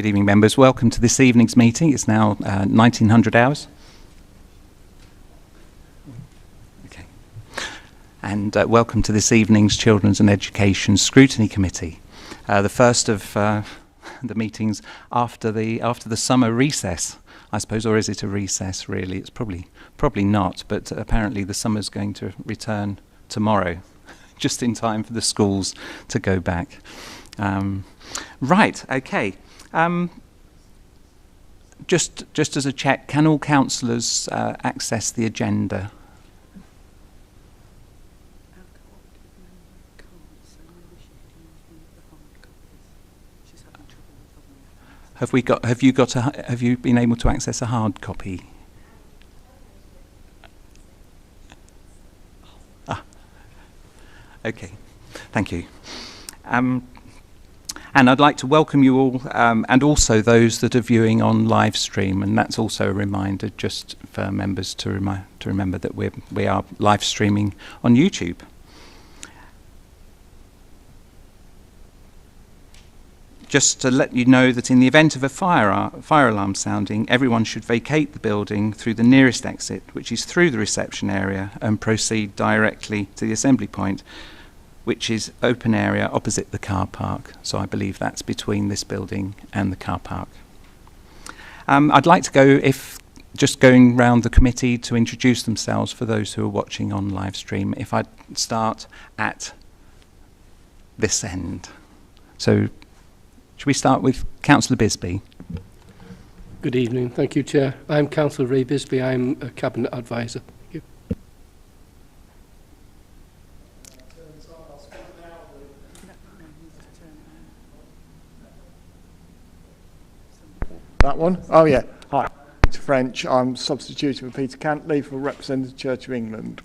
Good evening, members. Welcome to this evening's meeting. It's now 1900 hours. Okay. And welcome to this evening's Children's and Education Scrutiny Committee, the first of the meetings after the summer recess, I suppose, or is it a recess really? It's probably not, but apparently the summer's going to return tomorrow, just in time for the schools to go back. Right, okay. Just as a check, can all councillors access the agenda? Have you been able to access a hard copy? Okay, thank you. And I'd like to welcome you all, and also those that are viewing on live stream. And that's also a reminder, just for members to remember that we are live streaming on YouTube. Just to let you know that in the event of a fire alarm sounding, everyone should vacate the building through the nearest exit, which is through the reception area, and proceed directly to the assembly point, which is open area opposite the car park. So I believe that's between this building and the car park. I'd like to go, just going round the committee to introduce themselves for those who are watching on live stream. If I'd start at this end. So should we start with Councillor Bisbee? Good evening. Thank you, Chair. I'm Councillor Ray Bisbee. I'm a Cabinet Advisor. Thank you. That one? Oh, yeah. Hi, Peter French. I'm substituting for Peter Cantley for representing the Church of England.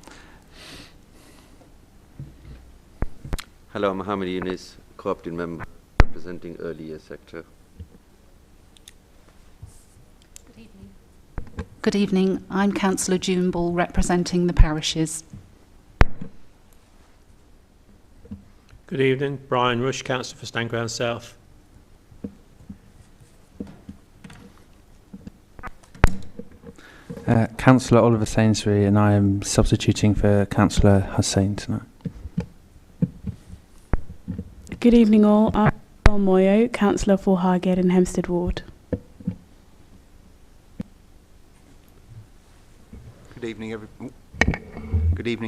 Hello, I'm Mohammed Yunus, co-opted member representing early year sector. Good evening. Good evening. I'm Councillor June Ball representing the parishes. Good evening. Brian Rush, Councillor for Stanground South. Councillor Oliver Sainsbury, and I am substituting for Councillor Hussain tonight. Good evening all. I'm Paul Moyo, Councillor for Hargate and Hempstead Ward. Good evening,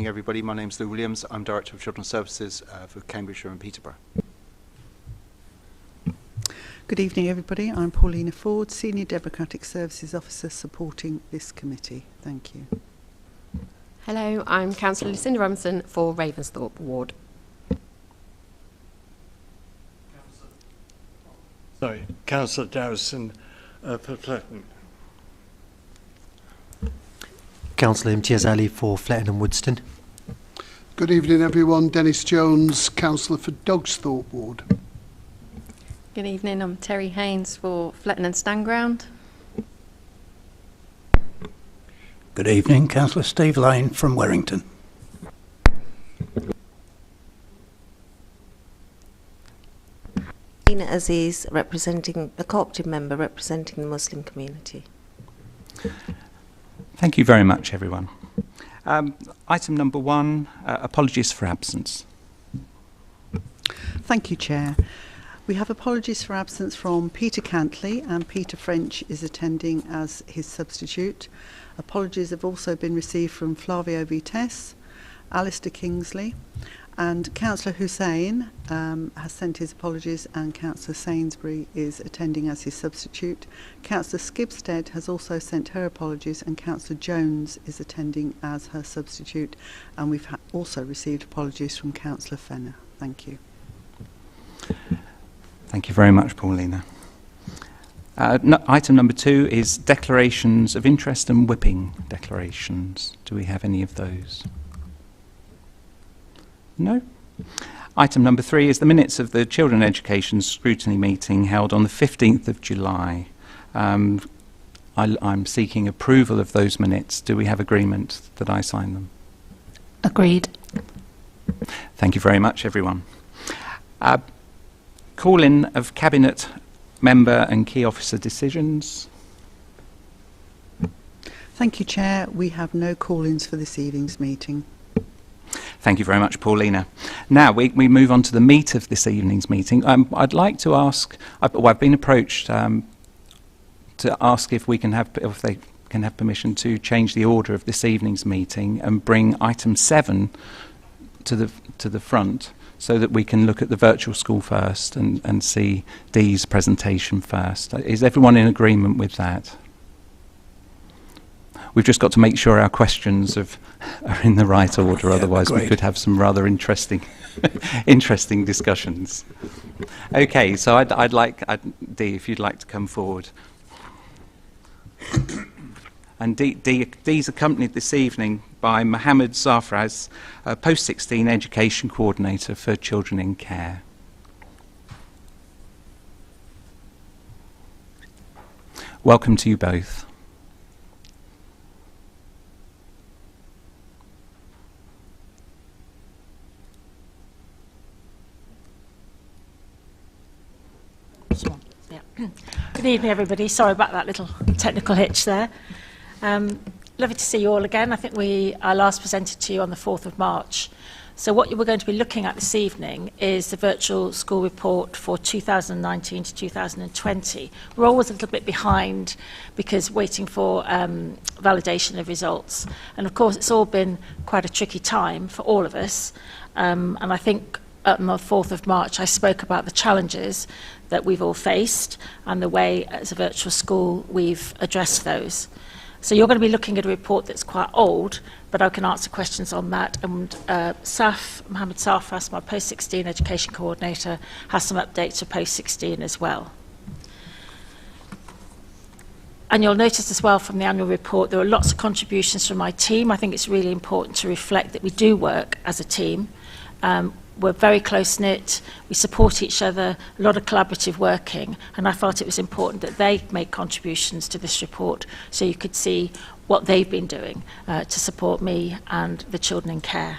everybody. My name's Lou Williams. I'm Director of Children's Services for Cambridgeshire and Peterborough. Good evening, everybody. I'm Paulina Ford, Senior Democratic Services Officer supporting this committee. Thank you. Hello, I'm Councillor Lucinda Robinson for Ravensthorpe Ward. Councillor Dowson for Fletton. Councillor Imtiaz Ali for Fletton and Woodston. Good evening, everyone. Dennis Jones, Councillor for Dogsthorpe Ward. Good evening, I'm Terry Haynes for Fletton and Stanground. Good evening, Councillor Steve Lane from Warrington. Aziz, representing the co-opted member representing the Muslim community. Thank you very much, everyone. Item number 1, apologies for absence. Thank you, Chair. We have apologies for absence from Peter Cantley, and Peter French is attending as his substitute. Apologies have also been received from Flavio Vitesse, Alistair Kingsley, and Councillor Hussain has sent his apologies, and Councillor Sainsbury is attending as his substitute. Councillor Skibstead has also sent her apologies, and Councillor Jones is attending as her substitute, and we've also received apologies from Councillor Fenner. Thank you. Thank you very much, Paulina. Item number 2 is declarations of interest and whipping declarations. Do we have any of those? No? Item number 3 is the minutes of the Children Education Scrutiny meeting held on the 15th of July. I'm seeking approval of those minutes. Do we have agreement that I sign them? Agreed. Thank you very much, everyone. Call-in of Cabinet member and key officer decisions. Thank you, Chair. We have no call-ins for this evening's meeting. Thank you very much, Paulina. Now we move on to the meat of this evening's meeting. I'd like to ask, I've been approached to ask if they can have permission to change the order of this evening's meeting and bring item 7 to the front, so that we can look at the virtual school first and see Dee's presentation first. Is everyone in agreement with that? We've just got to make sure our questions are in the right order, otherwise we could have some rather interesting discussions. Okay, so I'd like, Dee, if you'd like to come forward. And Dee's accompanied this evening by Mohammed Zafraz, Post-16 Education Coordinator for Children in Care. Welcome to you both. Good evening, everybody. Sorry about that little technical hitch there. Lovely to see you all again. I think I last presented to you on the 4th of March. So what we're going to be looking at this evening is the virtual school report for 2019 to 2020. We're always a little bit behind because waiting for validation of results. And of course, it's all been quite a tricky time for all of us. And I think on the 4th of March, I spoke about the challenges that we've all faced and the way, as a virtual school, we've addressed those. So you're going to be looking at a report that's quite old, but I can answer questions on that. And Mohammed Safas, my Post-16 Education Coordinator, has some updates for Post-16 as well. And you'll notice as well from the annual report, there are lots of contributions from my team. I think it's really important to reflect that we do work as a team. We're very close-knit, we support each other, a lot of collaborative working, and I felt it was important that they made contributions to this report so you could see what they've been doing to support me and the children in care.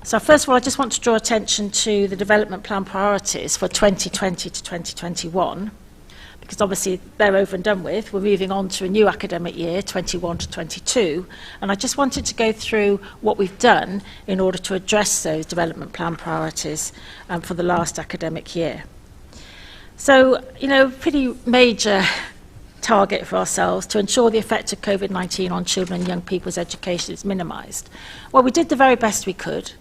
So first of all, I just want to draw attention to the development plan priorities for 2020 to 2021, because obviously they're over and done with. We're moving on to a new academic year, 21 to 22, and I just wanted to go through what we've done in order to address those development plan priorities for the last academic year. So, pretty major target for ourselves to ensure the effect of COVID-19 on children and young people's education is minimised. Well, we did the very best we could.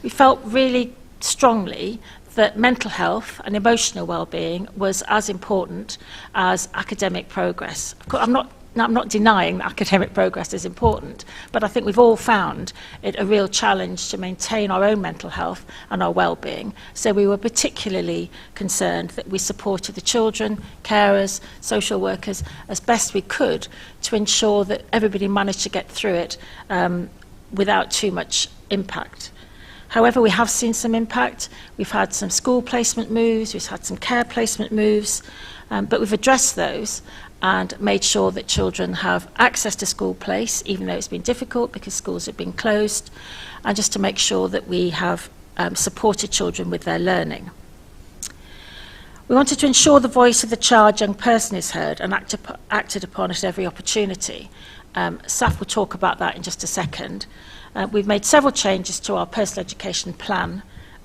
We felt really strongly that mental health and emotional well-being was as important as academic progress. Of course, I'm not denying that academic progress is important, but I think we've all found it a real challenge to maintain our own mental health and our well-being. So we were particularly concerned that we supported the children, carers, social workers as best we could to ensure that everybody managed to get through it without too much impact. However, we have seen some impact. We've had some school placement moves, we've had some care placement moves, but we've addressed those and made sure that children have access to school place, even though it's been difficult because schools have been closed, and just to make sure that we have supported children with their learning. We wanted to ensure the voice of the child, young person is heard and acted upon at every opportunity. Saf will talk about that in just a second. We've made several changes to our personal education plan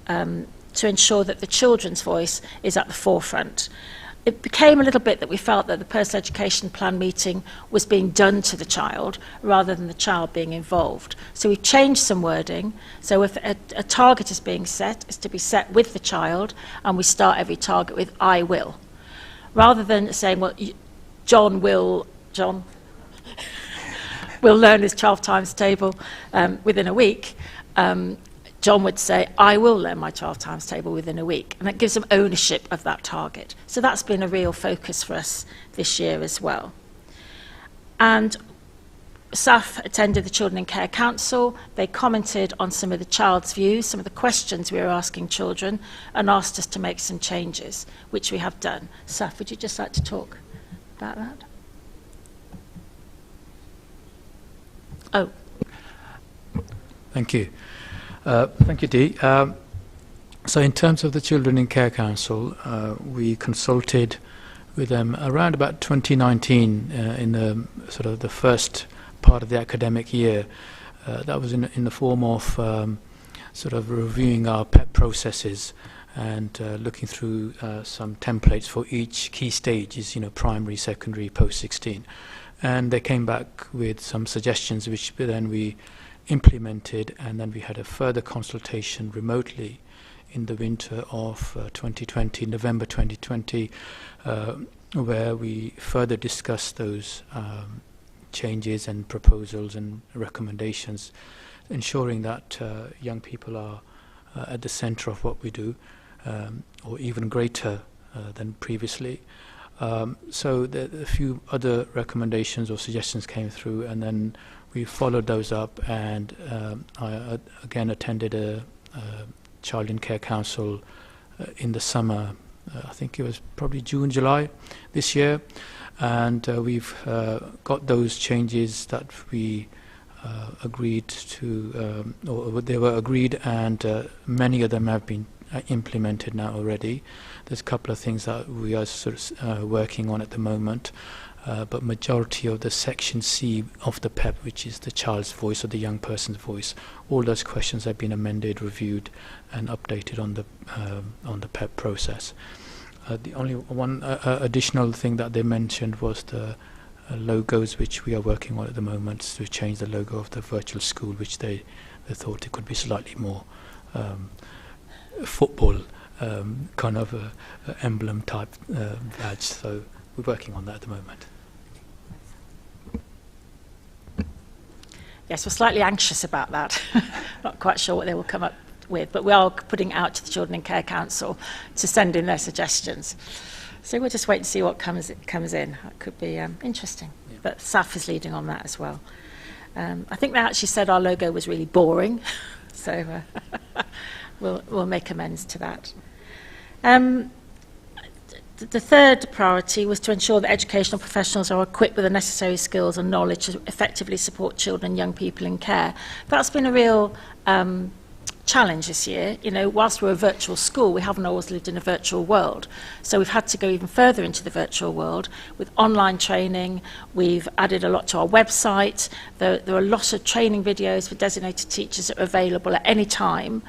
to ensure that the children's voice is at the forefront. It became a little bit that we felt that the personal education plan meeting was being done to the child rather than the child being involved. So we've changed some wording. So if a target is being set, it's to be set with the child, and we start every target with "I will," rather than saying, well, John will learn his 12 times table within a week. John would say, I will learn my 12 times table within a week. And that gives them ownership of that target. So that's been a real focus for us this year as well. And SAF attended the Children in Care Council. They commented on some of the child's views, some of the questions we were asking children, and asked us to make some changes, which we have done. SAF, would you just like to talk about that? Thank you. Thank you, Dee. So in terms of the Children in Care Council, we consulted with them around about 2019 in the sort of the first part of the academic year. That was in the form of sort of reviewing our PEP processes and looking through some templates for each key stages, primary, secondary, post-16. And they came back with some suggestions which then we implemented, and then we had a further consultation remotely in the winter of 2020, November 2020, where we further discussed those changes and proposals and recommendations, ensuring that young people are at the centre of what we do, or even greater than previously. So a few other recommendations or suggestions came through, and then we followed those up, and I again attended a Child in Care Council in the summer. I think it was probably June, July this year, and we've got those changes that we agreed to, or they were agreed, and many of them have been implemented now already. There's a couple of things that we are sort of working on at the moment, but majority of the section C of the PEP, which is the child's voice or the young person's voice, all those questions have been amended, reviewed, and updated on the PEP process. The only one additional thing that they mentioned was the logos, which we are working on at the moment, to change the logo of the virtual school, which they thought it could be slightly more football kind of emblem type badge. So we're working on that at the moment. Yes, we're slightly anxious about that. Not quite sure what they will come up with, but we are putting it out to the Children in Care Council to send in their suggestions. So we'll just wait and see what comes in. That could be interesting. Yeah. But SAF is leading on that as well. I think they actually said our logo was really boring, so we'll make amends to that. The third priority was to ensure that educational professionals are equipped with the necessary skills and knowledge to effectively support children and young people in care. That's been a real challenge this year. Whilst we're a virtual school, we haven't always lived in a virtual world. So we've had to go even further into the virtual world with online training. We've added a lot to our website. There are a lot of training videos for designated teachers that are available at any time.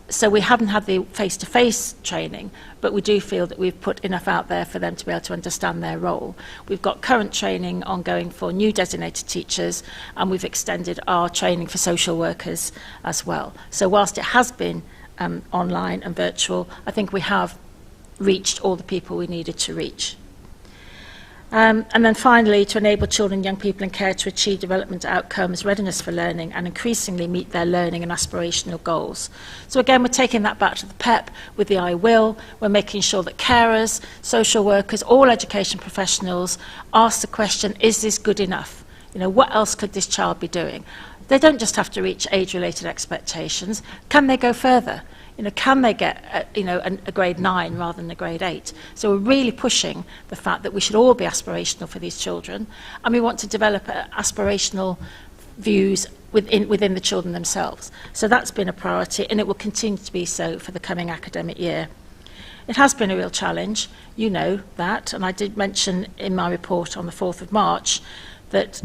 So we haven't had the face-to-face training, but we do feel that we've put enough out there for them to be able to understand their role. We've got current training ongoing for new designated teachers, and we've extended our training for social workers as well. So whilst it has been online and virtual, I think we have reached all the people we needed to reach. And then finally, to enable children and young people in care to achieve development outcomes, readiness for learning, and increasingly meet their learning and aspirational goals. So again, we're taking that back to the PEP with the I will. We're making sure that carers, social workers, all education professionals ask the question, is this good enough? What else could this child be doing? They don't just have to reach age-related expectations. Can they go further? Can they get a grade 9 rather than a grade 8? So we're really pushing the fact that we should all be aspirational for these children, and we want to develop aspirational views within the children themselves. So that's been a priority, and it will continue to be so for the coming academic year. It has been a real challenge, you know that, and I did mention in my report on the 4th of March that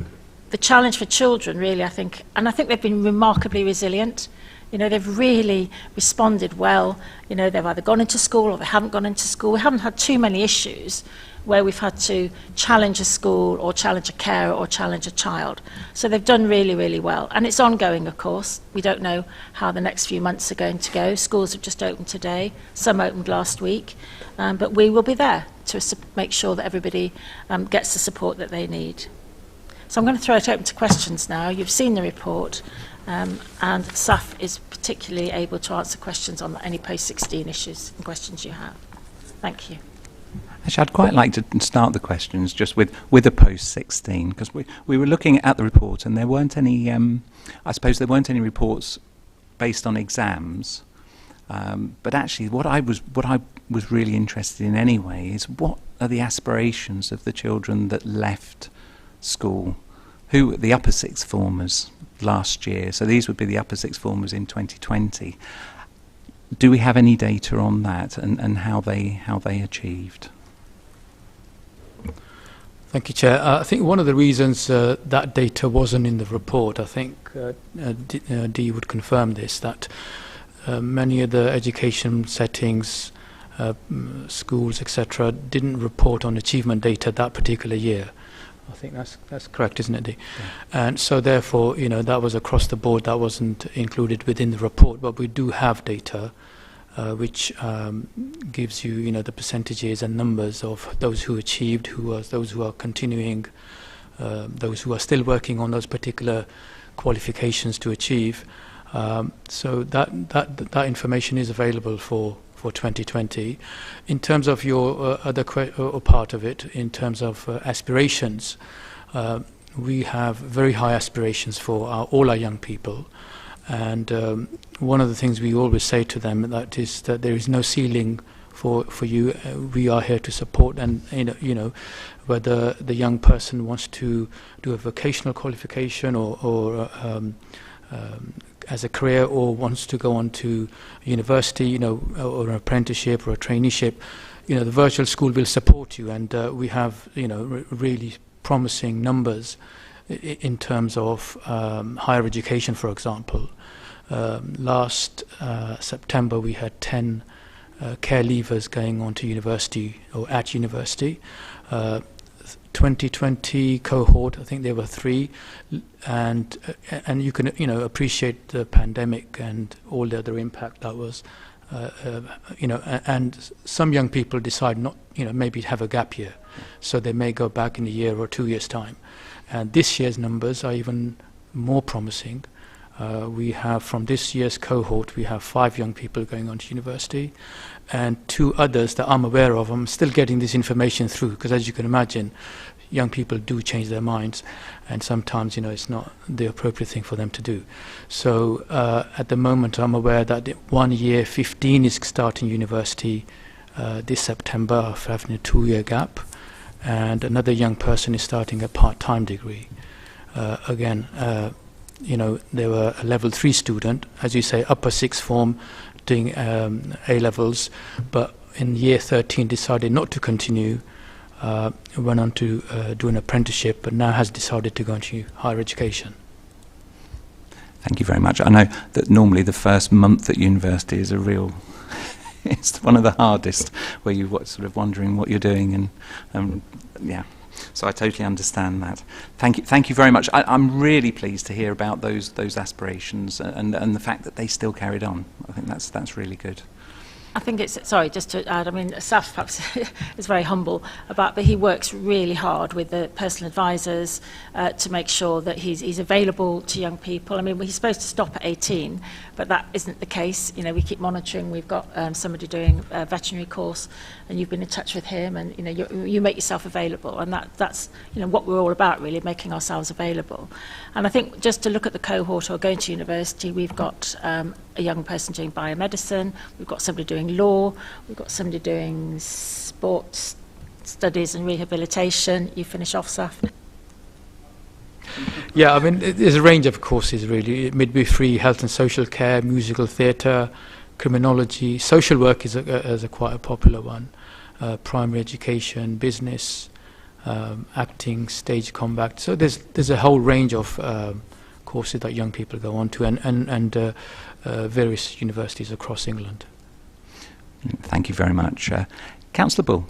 the challenge for children really, I think they've been remarkably resilient. They've really responded well. They've either gone into school or they haven't gone into school. We haven't had too many issues where we've had to challenge a school or challenge a carer or challenge a child. So they've done really, really well. And it's ongoing, of course. We don't know how the next few months are going to go. Schools have just opened today. Some opened last week. But we will be there to make sure that everybody gets the support that they need. So I'm going to throw it open to questions now. You've seen the report. And SAF is particularly able to answer questions on any post-16 issues and questions you have. Thank you. Actually, I'd quite like to start the questions just with a post-16, because we were looking at the report and there weren't any, I suppose there weren't any reports based on exams, but actually what I was really interested in anyway is what are the aspirations of the children that left school, who the upper sixth formers last year, so these would be the upper sixth formers in 2020. Do we have any data on that and how they achieved? Thank you, Chair. I think one of the reasons that data wasn't in the report, I think Dee would confirm this, that many of the education settings, schools, etc., didn't report on achievement data that particular year. I think that's correct, isn't it, Dee? Yeah. And so therefore, you know, that was across the board, that wasn't included within the report, but we do have data which gives you, you know, the percentages and numbers of those who achieved, those who are continuing, those who are still working on those particular qualifications to achieve. So that information is available for 2020. In terms of your other part of it, in terms of aspirations, we have very high aspirations for all our young people, and one of the things we always say to them that is that there is no ceiling for you. We are here to support, and you know whether the young person wants to do a vocational qualification or as a career, or wants to go on to university, you know, or an apprenticeship or a traineeship, you know, the virtual school will support you, and we have, you know, really promising numbers in terms of higher education, for example. Last September we had 10 care leavers going on to university or at university. 2020 cohort, I think there were 3, and you can, you know, appreciate the pandemic and all the other impact that was, you know, and some young people decide not, you know, maybe have a gap year, so they may go back in a year or 2 years' time. And this year's numbers are even more promising. We have, from this year's cohort, we have 5 young people going on to university, and 2 others that I'm aware of. I'm still getting this information through, because as you can imagine, young people do change their minds, and sometimes, you know, it's not the appropriate thing for them to do. So at the moment, I'm aware that 1 year 15 is starting university this September after having a 2-year gap, and another young person is starting a part-time degree. Again, you know, they were a level 3 student, as you say, upper 6th form, doing A-levels, but in year 13 decided not to continue, went on to do an apprenticeship, but now has decided to go into higher education. Thank you very much. I know that normally the first month at university is a real it's one of the hardest, where you're sort of wondering what you're doing, and yeah. So I totally understand that. Thank you very much. I'm really pleased to hear about those aspirations and the fact that they still carried on. I think that's really good. I think it's, sorry, just to add, I mean, Saf perhaps is very humble about, but he works really hard with the personal advisors to make sure that he's available to young people. I mean, he's supposed to stop at 18, but that isn't the case. You know, we keep monitoring. We've got somebody doing a veterinary course, and you've been in touch with him, and, you know, you make yourself available, and that's, you know, what we're all about, really, making ourselves available. And I think just to look at the cohort or going to university, we've got a young person doing biomedicine, we've got somebody doing law, we've got somebody doing sports studies and rehabilitation. You finish off, Saf. Yeah, I mean, there's a range of courses, really. Midwifery, health and social care, musical theatre, criminology. Social work is quite a popular one. Primary education, business, acting, stage combat. So there's a whole range of courses that young people go on to, and various universities across England. Thank you very much. Councillor Bull.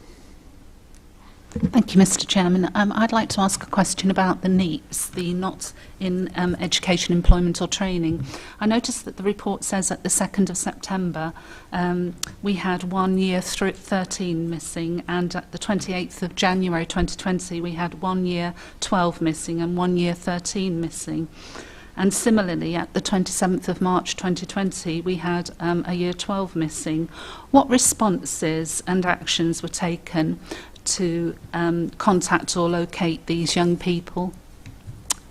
Thank you, Mr. Chairman. I'd like to ask a question about the NEETs, the Not in Education, Employment or Training. I noticed that the report says at the 2nd of September we had 1 year 13 missing, and at the 28th of January 2020 we had 1 year 12 missing and 1 year 13 missing. And similarly, at the 27th of March 2020, we had a year 12 missing. What responses and actions were taken to contact or locate these young people?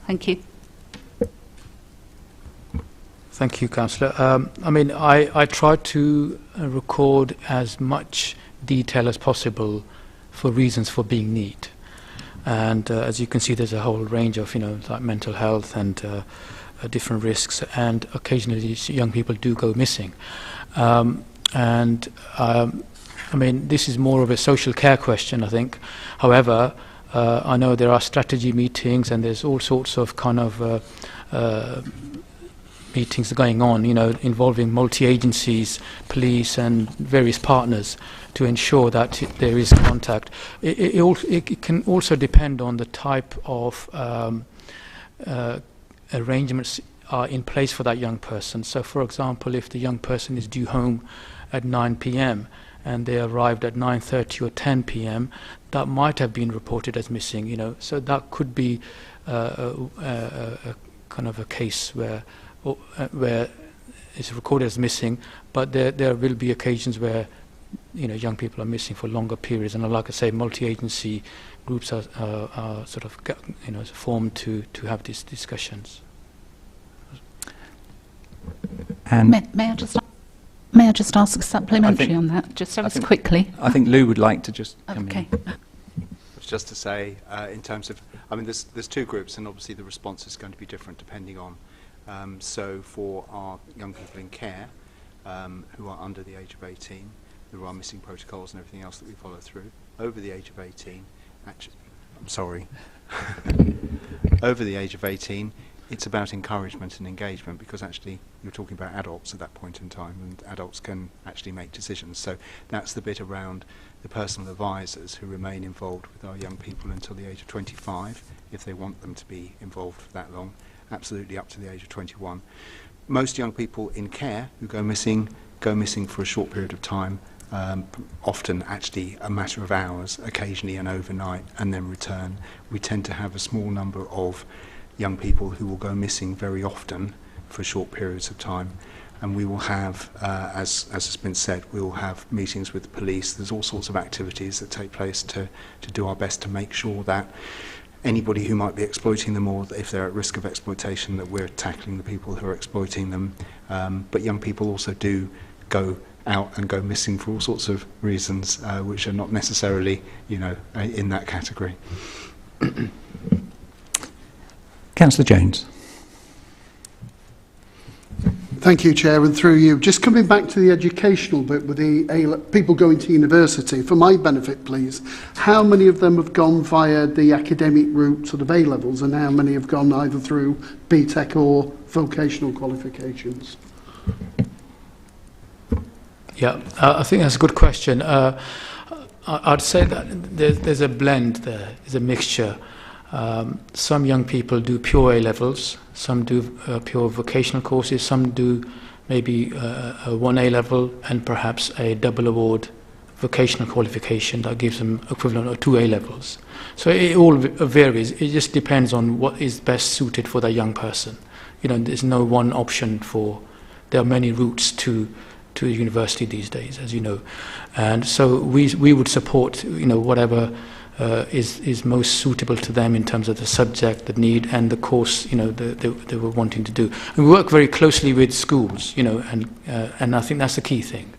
Thank you. Thank you, Councillor. I mean, I tried to record as much detail as possible for reasons for being neat. And as you can see, there's a whole range of, you know, like mental health and different risks, and occasionally young people do go missing. I mean, this is more of a social care question, I think. However, I know there are strategy meetings and there's all sorts of kind of meetings going on, you know, involving multi-agencies, police and various partners to ensure that there is contact. It can also depend on the type of arrangements are in place for that young person. So, for example, if the young person is due home at 9 p.m. and they arrived at 9:30 or 10 p.m., that might have been reported as missing, you know. So that could be a kind of a case where it's recorded as missing, but there will be occasions where, you know, young people are missing for longer periods, and like I say, multi-agency groups are sort of, you know, formed to have these discussions. And may I just ask a supplementary on that, just quickly? I think Lou would like to just come Okay. in. Just to say, in terms of, I mean, there's two groups, and obviously the response is going to be different depending on. So for our young people in care, who are under the age of 18, there are missing protocols and everything else that we follow through. Over the age of 18, actually, I'm sorry, over the age of 18, it's about encouragement and engagement, because actually you're talking about adults at that point in time, and adults can actually make decisions. So that's the bit around the personal advisors who remain involved with our young people until the age of 25, if they want them to be involved for that long, absolutely up to the age of 21. Most young people in care who go missing for a short period of time, often actually a matter of hours, occasionally an overnight, and then return. We tend to have a small number of young people who will go missing very often for short periods of time, and we will have, as has been said, we will have meetings with the police. There's all sorts of activities that take place to do our best to make sure that anybody who might be exploiting them, or if they're at risk of exploitation, that we're tackling the people who are exploiting them. But young people also do go out and go missing for all sorts of reasons, which are not necessarily, you know, in that category. Councillor Jones. Thank you, Chair, and through you. Just coming back to the educational bit with the people going to university, for my benefit, please, how many of them have gone via the academic route, sort of A-levels, and how many have gone either through BTEC or vocational qualifications? Yeah, I think that's a good question. I'd say that there's a blend there, there's a mixture. Some young people do pure A-levels, some do pure vocational courses, some do maybe one A-level and perhaps a double award vocational qualification that gives them equivalent of 2 A-levels. So it all varies. It just depends on what is best suited for that young person. You know, there's no one option for, there are many routes to university these days, as you know. And so we would support, you know, whatever is most suitable to them in terms of the subject, the need, and the course, you know, they were wanting to do. And we work very closely with schools, you know, and I think that's the key thing.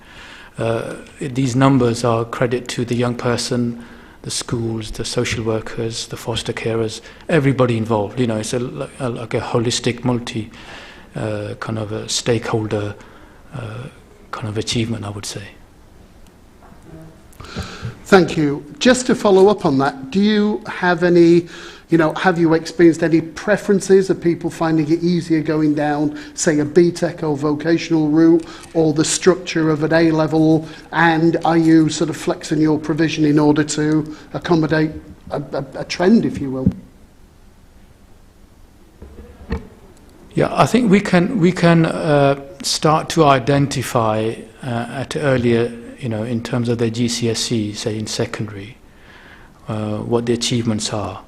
These numbers are credit to the young person, the schools, the social workers, the foster carers, everybody involved. You know, it's like a holistic, multi kind of a stakeholder kind of achievement, I would say. Thank you. Just to follow up on that, do you have any, you know, have you experienced any preferences of people finding it easier going down, say, a BTEC or vocational route, or the structure of an A-level, and are you sort of flexing your provision in order to accommodate a trend, if you will? Yeah, I think we can start to identify at earlier, you know, in terms of their GCSE, say in secondary, what the achievements are.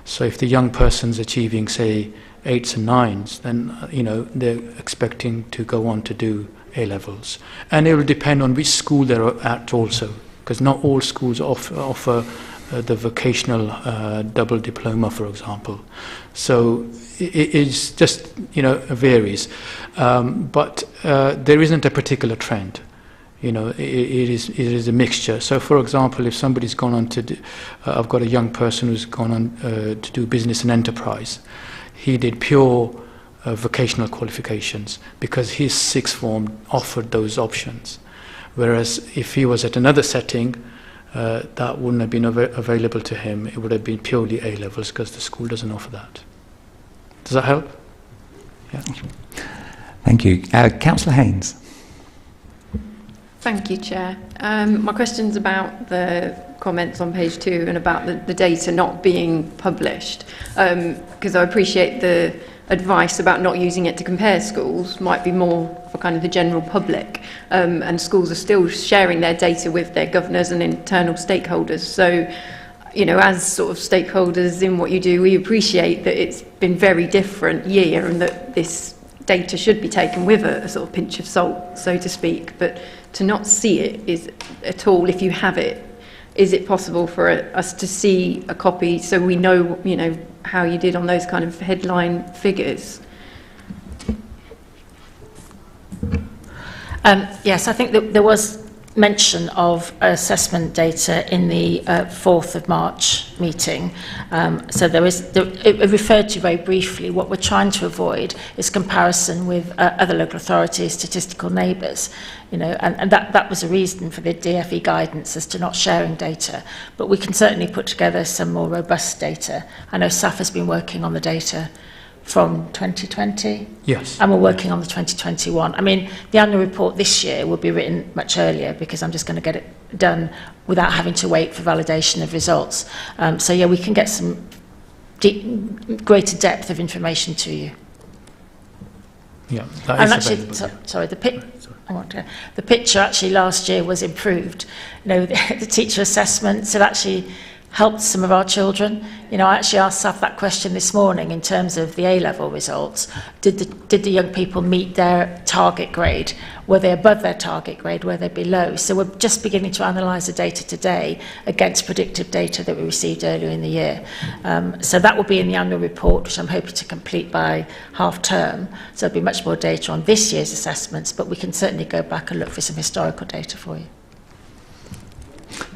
So if the young person's achieving, say, 8s and 9s, then, you know, they're expecting to go on to do A-levels. And it will depend on which school they're at also, because not all schools offer the vocational double diploma, for example. So it's just, you know, varies. But there isn't a particular trend. You know, it is a mixture. So, for example, if somebody's gone on to I've got a young person who's gone on to do business and enterprise. He did pure vocational qualifications, because his sixth form offered those options. Whereas if he was at another setting, that wouldn't have been available to him. It would have been purely A-levels, because the school doesn't offer that. Does that help? Yeah. Thank you. Councillor Haynes. Thank you, Chair. My question's about the comments on page 2 and about the data not being published, because I appreciate the advice about not using it to compare schools might be more for kind of the general public, and schools are still sharing their data with their governors and internal stakeholders. So, you know, as sort of stakeholders in what you do, we appreciate that it's been very different year and that this data should be taken with a sort of pinch of salt, so to speak, but to not see it is at all, if you have it, is it possible for us to see a copy so we know, you know, how you did on those kind of headline figures? Yes, I think that there was mention of assessment data in the 4th of March meeting. So it referred to very briefly. What we're trying to avoid is comparison with other local authorities, statistical neighbours, you know, and that was a reason for the DFE guidance as to not sharing data. But we can certainly put together some more robust data. I know SAF has been working on the data from 2020. Yes. And we're working on the 2021. I mean, the annual report this year will be written much earlier because I'm just going to get it done without having to wait for validation of results. So yeah, we can get some greater depth of information to you. Yeah, and actually, sorry, the picture actually last year was improved. You know, the teacher assessments had actually helped some of our children. You know, I actually asked Saf that question this morning in terms of the A-level results. Did the young people meet their target grade? Were they above their target grade? Were they below? So we're just beginning to analyse the data today against predictive data that we received earlier in the year. So that will be in the annual report, which I'm hoping to complete by half term. So there'll be much more data on this year's assessments, but we can certainly go back and look for some historical data for you.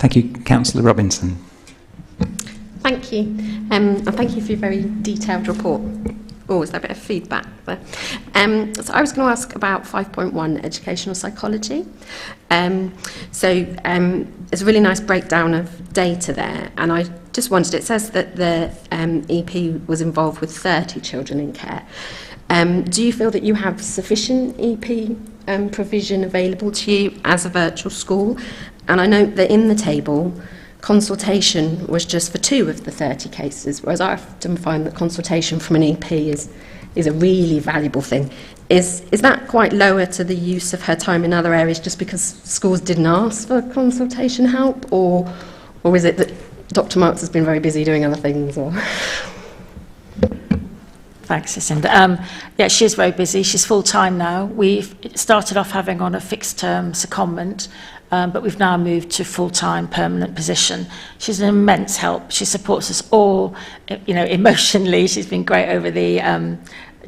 Thank you. Councillor Robinson. Thank you, and thank you for your very detailed report. Always a bit of feedback there. So I was going to ask about 5.1 educational psychology. There's a really nice breakdown of data there, and I just wondered, it says that the EP was involved with 30 children in care. Do you feel that you have sufficient EP provision available to you as a virtual school? And I note that in the table, consultation was just for 2 of the 30 cases, whereas I often find that consultation from an EP is a really valuable thing. Is that quite lower to the use of her time in other areas just because schools didn't ask for consultation help, or is it that Dr. Marks has been very busy doing other things? Or Thanks, Jacinda. Yeah, she is very busy. She's full-time now. We've started off having on a fixed-term secondment, but we've now moved to full-time permanent position. She's an immense help. She supports us all, you know, emotionally. She's been great over the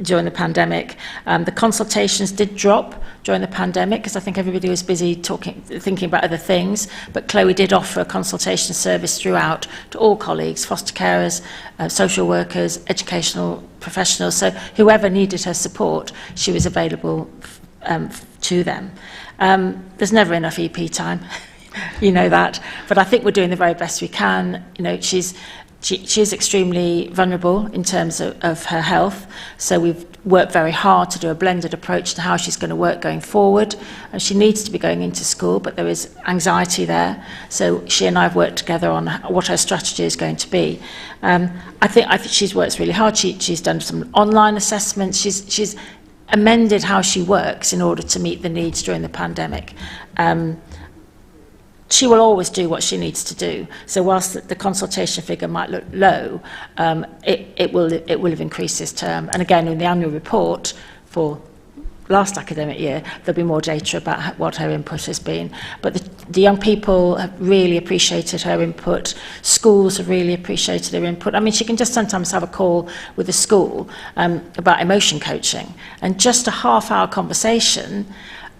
during the pandemic. The consultations did drop during the pandemic because I think everybody was busy thinking about other things, but Chloe did offer a consultation service throughout to all colleagues, foster carers, social workers, educational professionals. So whoever needed her support, she was available to them. There's never enough EP time, you know that, but I think we're doing the very best we can. You know, she is extremely vulnerable in terms of her health, so we've worked very hard to do a blended approach to how she's going to work going forward. And she needs to be going into school, but there is anxiety there, so she and I have worked together on what her strategy is going to be. I think she's worked really hard. She's done some online assessments. She's amended how she works in order to meet the needs during the pandemic. She will always do what she needs to do. So whilst the consultation figure might look low, it will have increased this term. And again, in the annual report for last academic year, there'll be more data about what her input has been. But the young people have really appreciated her input. Schools have really appreciated her input. I mean, she can just sometimes have a call with the school about emotion coaching. And just a half-hour conversation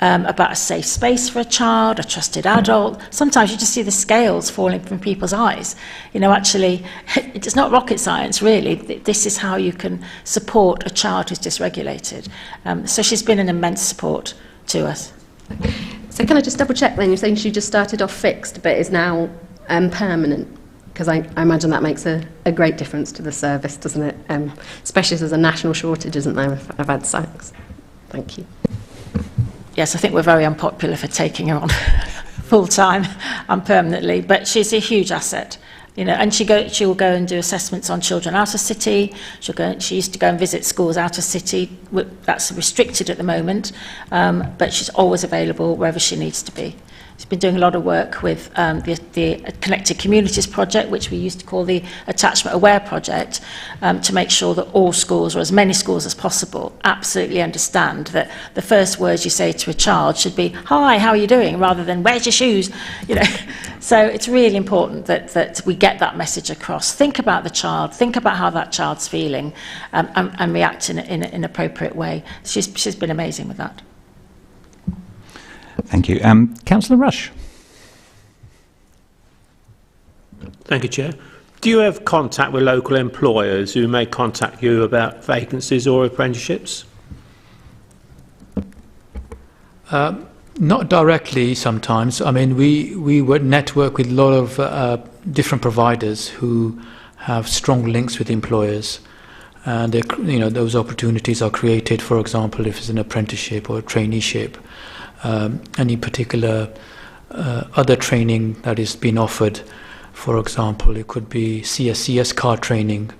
about a safe space for a child, a trusted adult. Sometimes you just see the scales falling from people's eyes. You know, actually, it's not rocket science, really. This is how you can support a child who's dysregulated. So she's been an immense support to us. So can I just double check then? You're saying she just started off fixed but is now permanent? Because I imagine that makes a great difference to the service, doesn't it? Especially as there's a national shortage, isn't there, of ad psychs? Thank you. Yes, I think we're very unpopular for taking her on full-time and permanently, but she's a huge asset. You know, and she'll go and do assessments on children out of city. She used to go and visit schools out of city. That's restricted at the moment, but she's always available wherever she needs to be. She's been doing a lot of work with the Connected Communities project, which we used to call the Attachment Aware project, to make sure that all schools, or as many schools as possible, absolutely understand that the first words you say to a child should be, "Hi, how are you doing?" rather than, "Where's your shoes?" You know. So it's really important that we get that message across. Think about the child, think about how that child's feeling, and react in an appropriate way. She's been amazing with that. Thank you. Councillor Rush. Thank you, Chair. Do you have contact with local employers who may contact you about vacancies or apprenticeships? Not directly sometimes. I mean, we would network with a lot of different providers who have strong links with employers. And you know, those opportunities are created, for example, if it's an apprenticeship or a traineeship. Any particular other training that is being offered, for example, it could be CSCS card training,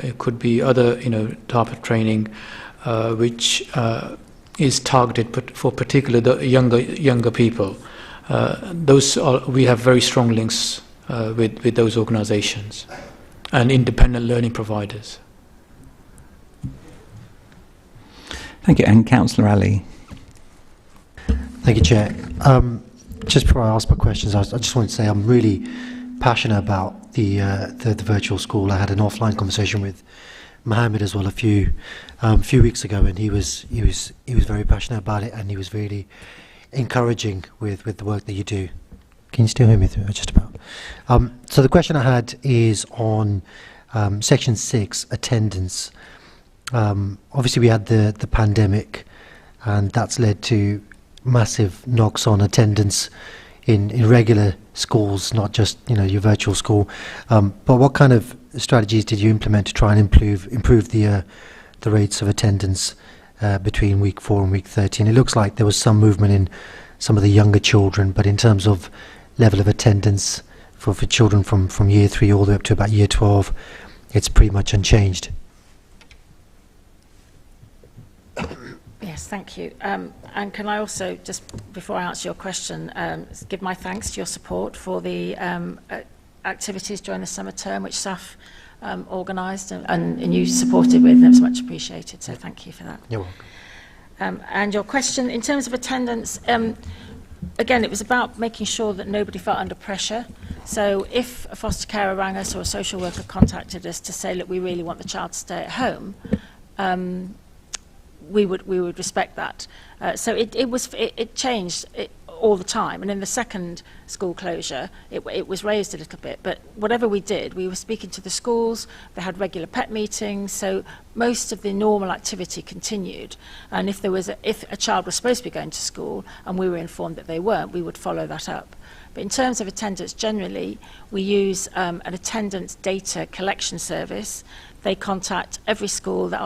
it could be other type of training which is targeted for particular the younger people. We have very strong links with those organisations and independent learning providers. Thank you. And Councillor Ali. Thank you, Chair. Just before I ask my questions, I just want to say I'm really passionate about the virtual school. I had an offline conversation with Mohammed as well a few weeks ago, and he was very passionate about it, and he was really encouraging with the work that you do. Can you still hear me? Just about. So the question I had is on Section 6, attendance. Obviously, we had the pandemic, and that's led to massive knocks on attendance in regular schools, not just your virtual school. But what kind of strategies did you implement to try and improve the rates of attendance between week 4 and week 13? It looks like there was some movement in some of the younger children, but in terms of level of attendance for children from year 3 all the way up to about year 12, it's pretty much unchanged. Yes, thank you. And can I also, just before I answer your question, give my thanks to your support for the activities during the summer term, which SAF organised and you supported with, and it was much appreciated, so thank you for that. You're welcome. And your question, in terms of attendance, again, it was about making sure that nobody felt under pressure. So if a foster carer rang us or a social worker contacted us to say, look, we really want the child to stay at home, we would respect that. So it changed all the time, and in the second school closure it was raised a little bit, but whatever we did, we were speaking to the schools, they had regular PET meetings, so most of the normal activity continued, and if a child was supposed to be going to school and we were informed that they weren't, we would follow that up. But in terms of attendance, generally we use an attendance data collection service. They contact every school that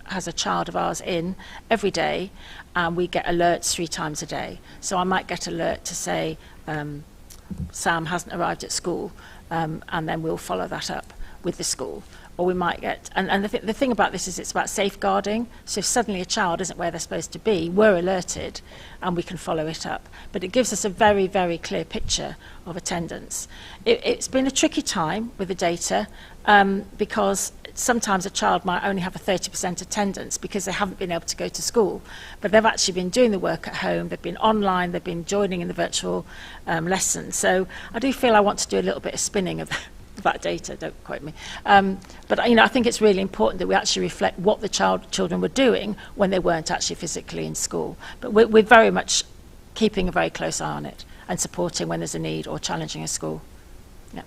has a child of ours in every day, and we get alerts 3 times a day. So I might get alert to say Sam hasn't arrived at school, and then we'll follow that up with the school. Or we might get, and the thing about this is it's about safeguarding. So if suddenly a child isn't where they're supposed to be, we're alerted and we can follow it up. But it gives us a very, very clear picture of attendance. It's been a tricky time with the data because sometimes a child might only have a 30% attendance because they haven't been able to go to school, but they've actually been doing the work at home, they've been online, they've been joining in the virtual lessons. So I do feel I want to do a little bit of spinning of that data, don't quote me. But I think it's really important that we actually reflect what the children were doing when they weren't actually physically in school. But we're very much keeping a very close eye on it and supporting when there's a need or challenging a school. Yeah.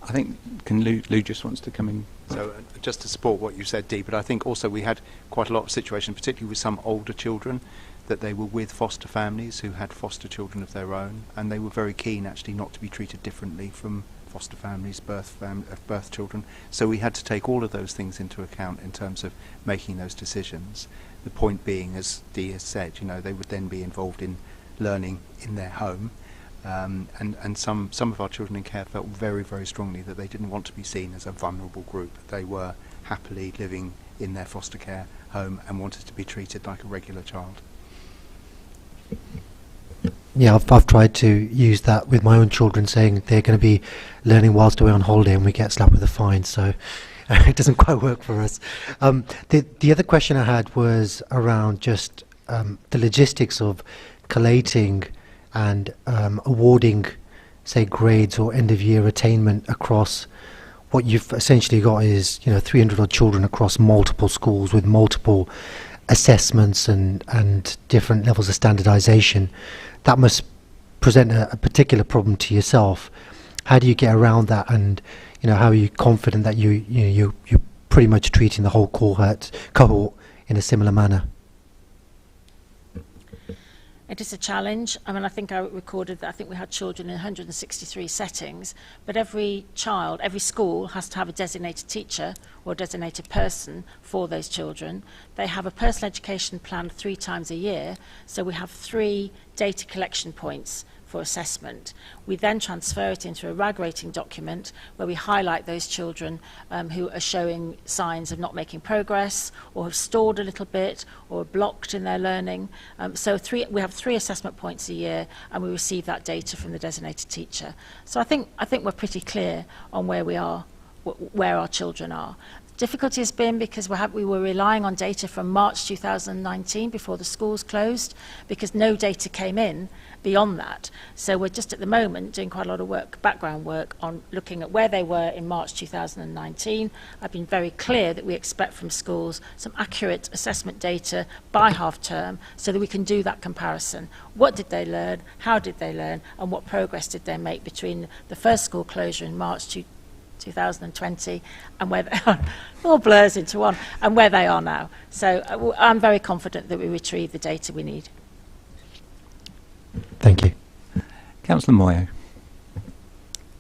I think Lou just wants to come in. So just to support what you said, Dee, but I think also we had quite a lot of situations, particularly with some older children, that they were with foster families who had foster children of their own, and they were very keen actually not to be treated differently from foster families, birth children. So we had to take all of those things into account in terms of making those decisions. The point being, as Dee has said, they would then be involved in learning in their home. And some of our children in care felt very, very strongly that they didn't want to be seen as a vulnerable group. They were happily living in their foster care home and wanted to be treated like a regular child. Yeah, I've tried to use that with my own children, saying they're going to be learning whilst away on holiday and we get slapped with a fine, so it doesn't quite work for us. The other question I had was around just the logistics of collating and awarding, say, grades or end-of-year attainment across what you've essentially got is 300 odd children across multiple schools with multiple assessments and different levels of standardization. That must present a particular problem to yourself. How do you get around that, and how are you confident that you're pretty much treating the whole cohort in a similar manner? It is a challenge. I think I recorded that I think we had children in 163 settings, but every child, every school has to have a designated teacher or designated person for those children. They have a personal education plan 3 times a year, so we have 3 data collection points for assessment. We then transfer it into a RAG rating document where we highlight those children who are showing signs of not making progress or have stalled a little bit or are blocked in their learning. So we have 3 assessment points a year, and we receive that data from the designated teacher. So I think we're pretty clear on where we are, where our children are. Difficulty has been because we were relying on data from March 2019 before the schools closed, because no data came in beyond that. So we're just at the moment doing quite a lot of work, background work, on looking at where they were in March 2019. I've been very clear that we expect from schools some accurate assessment data by half term so that we can do that comparison. What did they learn? How did they learn? And what progress did they make between the first school closure in March 2020 and where they are, all blurs into one, and where they are now. So I'm very confident that we retrieve the data we need. Thank you. Councillor Moyo.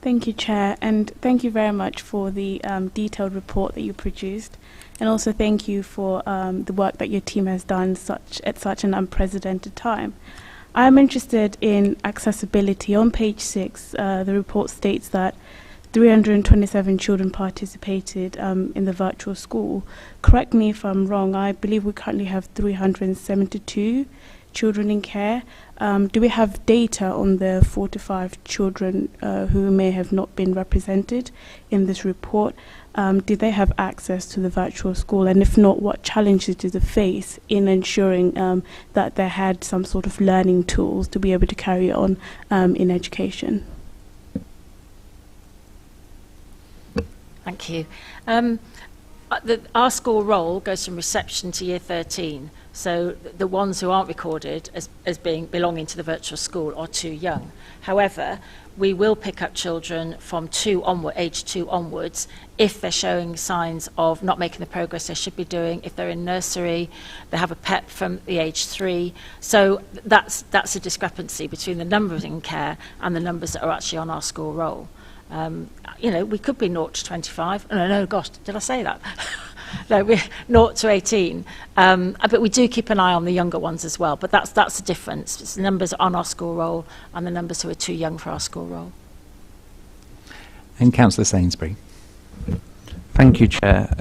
Thank you, Chair, and thank you very much for the detailed report that you produced, and also thank you for the work that your team has done at such an unprecedented time. I'm interested in accessibility. On page 6, the report states that 327 children participated in the virtual school. Correct me if I'm wrong, I believe we currently have 372 children in care. Do we have data on the 45 children who may have not been represented in this report? Did they have access to the virtual school? And if not, what challenges did they face in ensuring that they had some sort of learning tools to be able to carry on in education? Thank you. Our school roll goes from reception to year 13, so the ones who aren't recorded as belonging to the virtual school are too young. However, we will pick up children from age 2 onwards if they're showing signs of not making the progress they should be doing. If they're in nursery, they have a PEP from the age 3. So that's a discrepancy between the numbers in care and the numbers that are actually on our school roll. We could be 0 to 25. No, gosh, did I say that? No, we're 0 to 18. But we do keep an eye on the younger ones as well. But that's the difference. It's the numbers on our school roll and the numbers who are too young for our school roll. And Councillor Sainsbury. Thank you, Chair.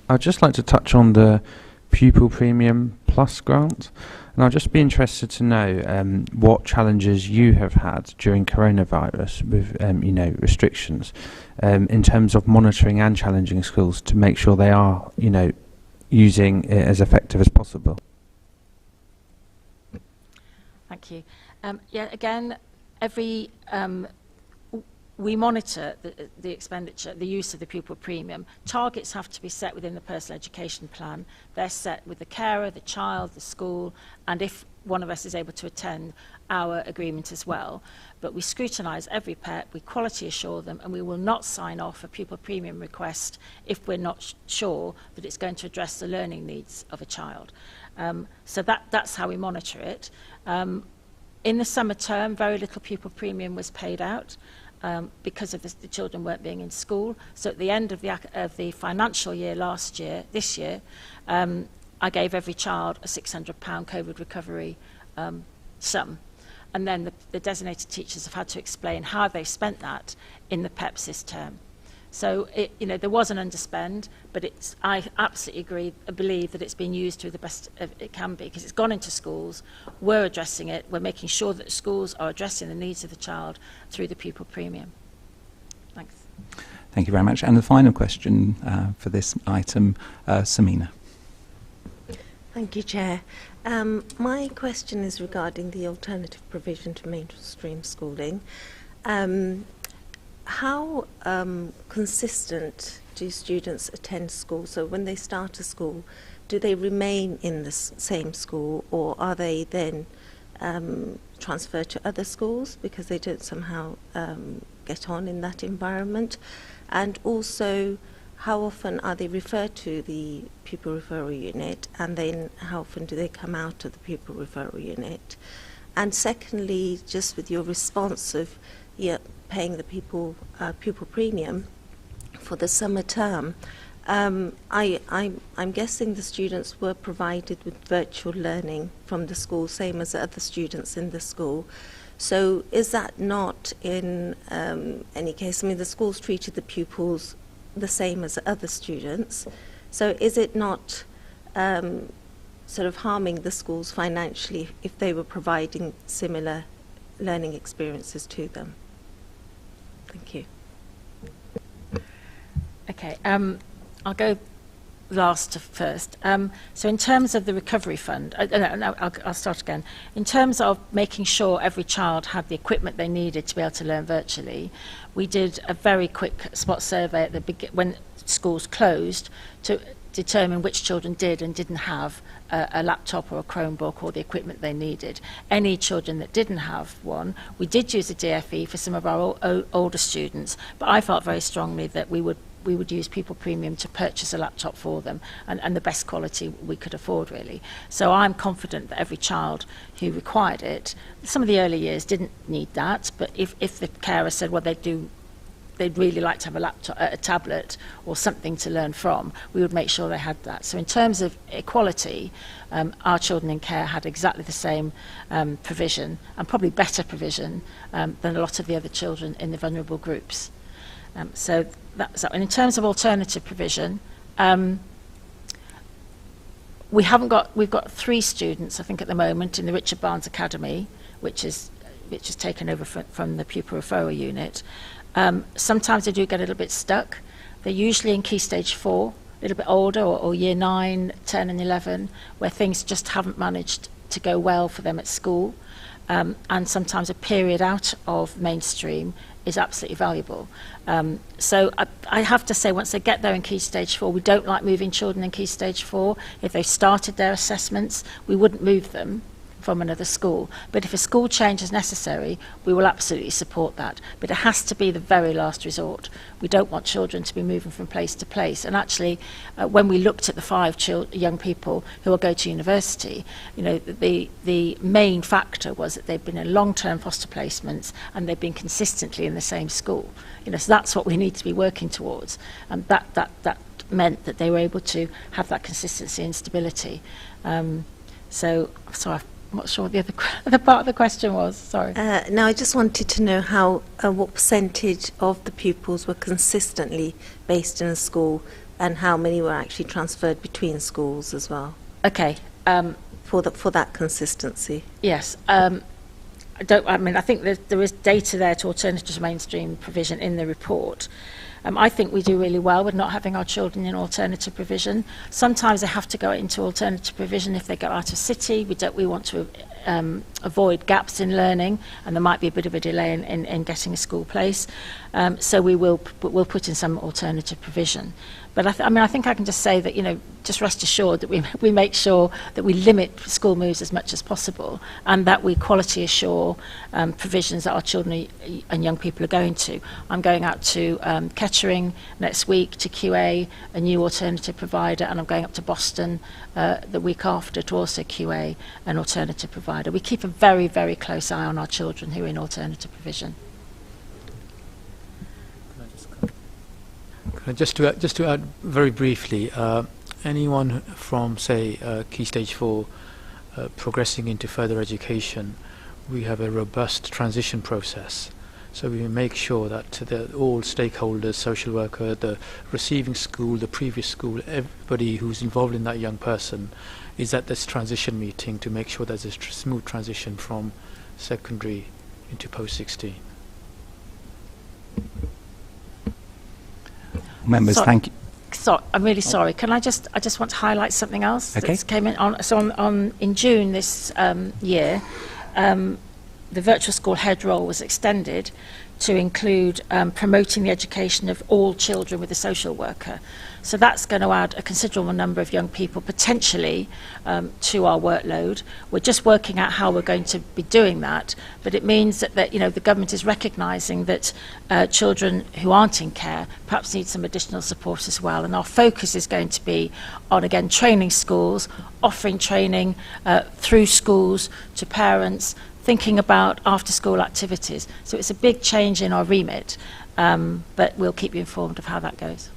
I'd just like to touch on the Pupil Premium Plus grant. And I'd just be interested to know what challenges you have had during coronavirus with, restrictions in terms of monitoring and challenging schools to make sure they are, using it as effective as possible. Thank you. Again, we monitor the expenditure, the use of the pupil premium. Targets have to be set within the personal education plan. They're set with the carer, the child, the school, and if one of us is able to attend, our agreement as well. But we scrutinise every PEP, we quality assure them, and we will not sign off a pupil premium request if we're not sure that it's going to address the learning needs of a child. So that's how we monitor it. In the summer term, very little pupil premium was paid out. Because of the children weren't being in school. So at the end of the financial year this year, I gave every child a £600 COVID recovery sum. And then the designated teachers have had to explain how they spent that in the PEPs this term. So there was an underspend, but I absolutely believe that it's been used to the best it can be, because it's gone into schools, we're addressing it, we're making sure that schools are addressing the needs of the child through the pupil premium. Thanks. Thank you very much. And the final question for this item, Samina. Thank you, Chair. My question is regarding the alternative provision to mainstream schooling. How consistent do students attend school? So when they start a school, do they remain in the same school, or are they then transferred to other schools because they don't somehow get on in that environment? And also, how often are they referred to the pupil referral unit, and then how often do they come out of the pupil referral unit? And secondly, just with your response of paying the pupil premium for the summer term, I'm guessing the students were provided with virtual learning from the school, same as other students in the school. So is that not in any case? I mean, the schools treated the pupils the same as other students. So is it not sort of harming the schools financially if they were providing similar learning experiences to them? Thank you. Okay, I'll go last to first. So in terms of the recovery fund, I'll start again. In terms of making sure every child had the equipment they needed to be able to learn virtually, we did a very quick spot survey at the when schools closed to determine which children did and didn't have a laptop or a Chromebook or the equipment they needed. Any children that didn't have one, we did use a DFE for some of our older students, but I felt very strongly that we would use pupil premium to purchase a laptop for them, and the best quality we could afford, really. So I'm confident that every child who required it, some of the early years didn't need that, but if the carer said, well, they'd really like to have a laptop, a tablet or something to learn from, we would make sure they had that. So in terms of equality, our children in care had exactly the same provision, and probably better provision than a lot of the other children in the vulnerable groups. So that's that. And in terms of alternative provision, we've got 3 students, I think, at the moment in the Richard Barnes Academy, which is taken over from the pupil referral unit. Sometimes they do get a little bit stuck. They're usually in Key Stage 4, a little bit older, or Year 9, 10 and 11, where things just haven't managed to go well for them at school. And sometimes a period out of mainstream is absolutely valuable. So I have to say, once they get there in Key Stage 4, we don't like moving children in Key Stage 4. If they've started their assessments, we wouldn't move them from another school. But if a school change is necessary, we will absolutely support that. But it has to be the very last resort. We don't want children to be moving from place to place. And actually, when we looked at the 5 young people who will go to university, the main factor was that they've been in long-term foster placements and they've been consistently in the same school. So that's what we need to be working towards. And that meant that they were able to have that consistency and stability. So I'm not sure what the other part of the question was. Sorry. No, I just wanted to know what percentage of the pupils were consistently based in a school, and how many were actually transferred between schools as well. Okay. For that consistency. Yes. I think there is data there to alternative to mainstream provision in the report. I think we do really well with not having our children in alternative provision. Sometimes they have to go into alternative provision if they go out of city. We want to avoid gaps in learning, and there might be a bit of a delay in getting a school place. So we'll put in some alternative provision. But I think I can just say that, just rest assured that we make sure that we limit school moves as much as possible, and that we quality assure provisions that our children and young people are going to. I'm going out to Kettering next week to QA a new alternative provider, and I'm going up to Boston the week after to also QA an alternative provider. We keep a very, very close eye on our children who are in alternative provision. Just to add very briefly, anyone from, say, Key Stage 4 progressing into further education, we have a robust transition process. So we make sure that all stakeholders, social worker, the receiving school, the previous school, everybody who's involved in that young person is at this transition meeting to make sure there's a smooth transition from secondary into post-16. Members, thank you. So I'm really sorry. I just want to highlight something else that came in on. So in June this year, the virtual school head role was extended to include promoting the education of all children with a social worker. So that's going to add a considerable number of young people potentially to our workload. We're just working out how we're going to be doing that, but it means that the government is recognising that children who aren't in care perhaps need some additional support as well. And our focus is going to be on, again, training schools, offering training through schools to parents, thinking about after-school activities. So it's a big change in our remit, but we'll keep you informed of how that goes.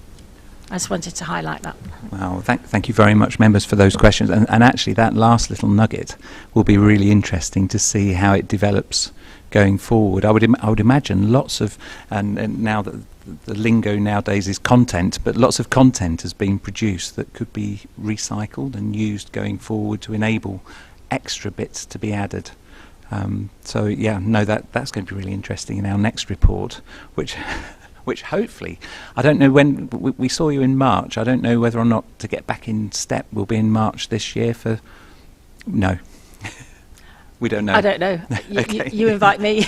I just wanted to highlight that. Well, thank you very much, members, for those questions. And actually, that last little nugget will be really interesting to see how it develops going forward. I would imagine lots of, and now that the lingo nowadays is content, but lots of content has been produced that could be recycled and used going forward to enable extra bits to be added. So yeah, no, that's going to be really interesting in our next report, which hopefully, I don't know when, we saw you in March. I don't know whether or not to get back in step will be in March this year for, no. We don't know. I don't know. Okay. You invite me.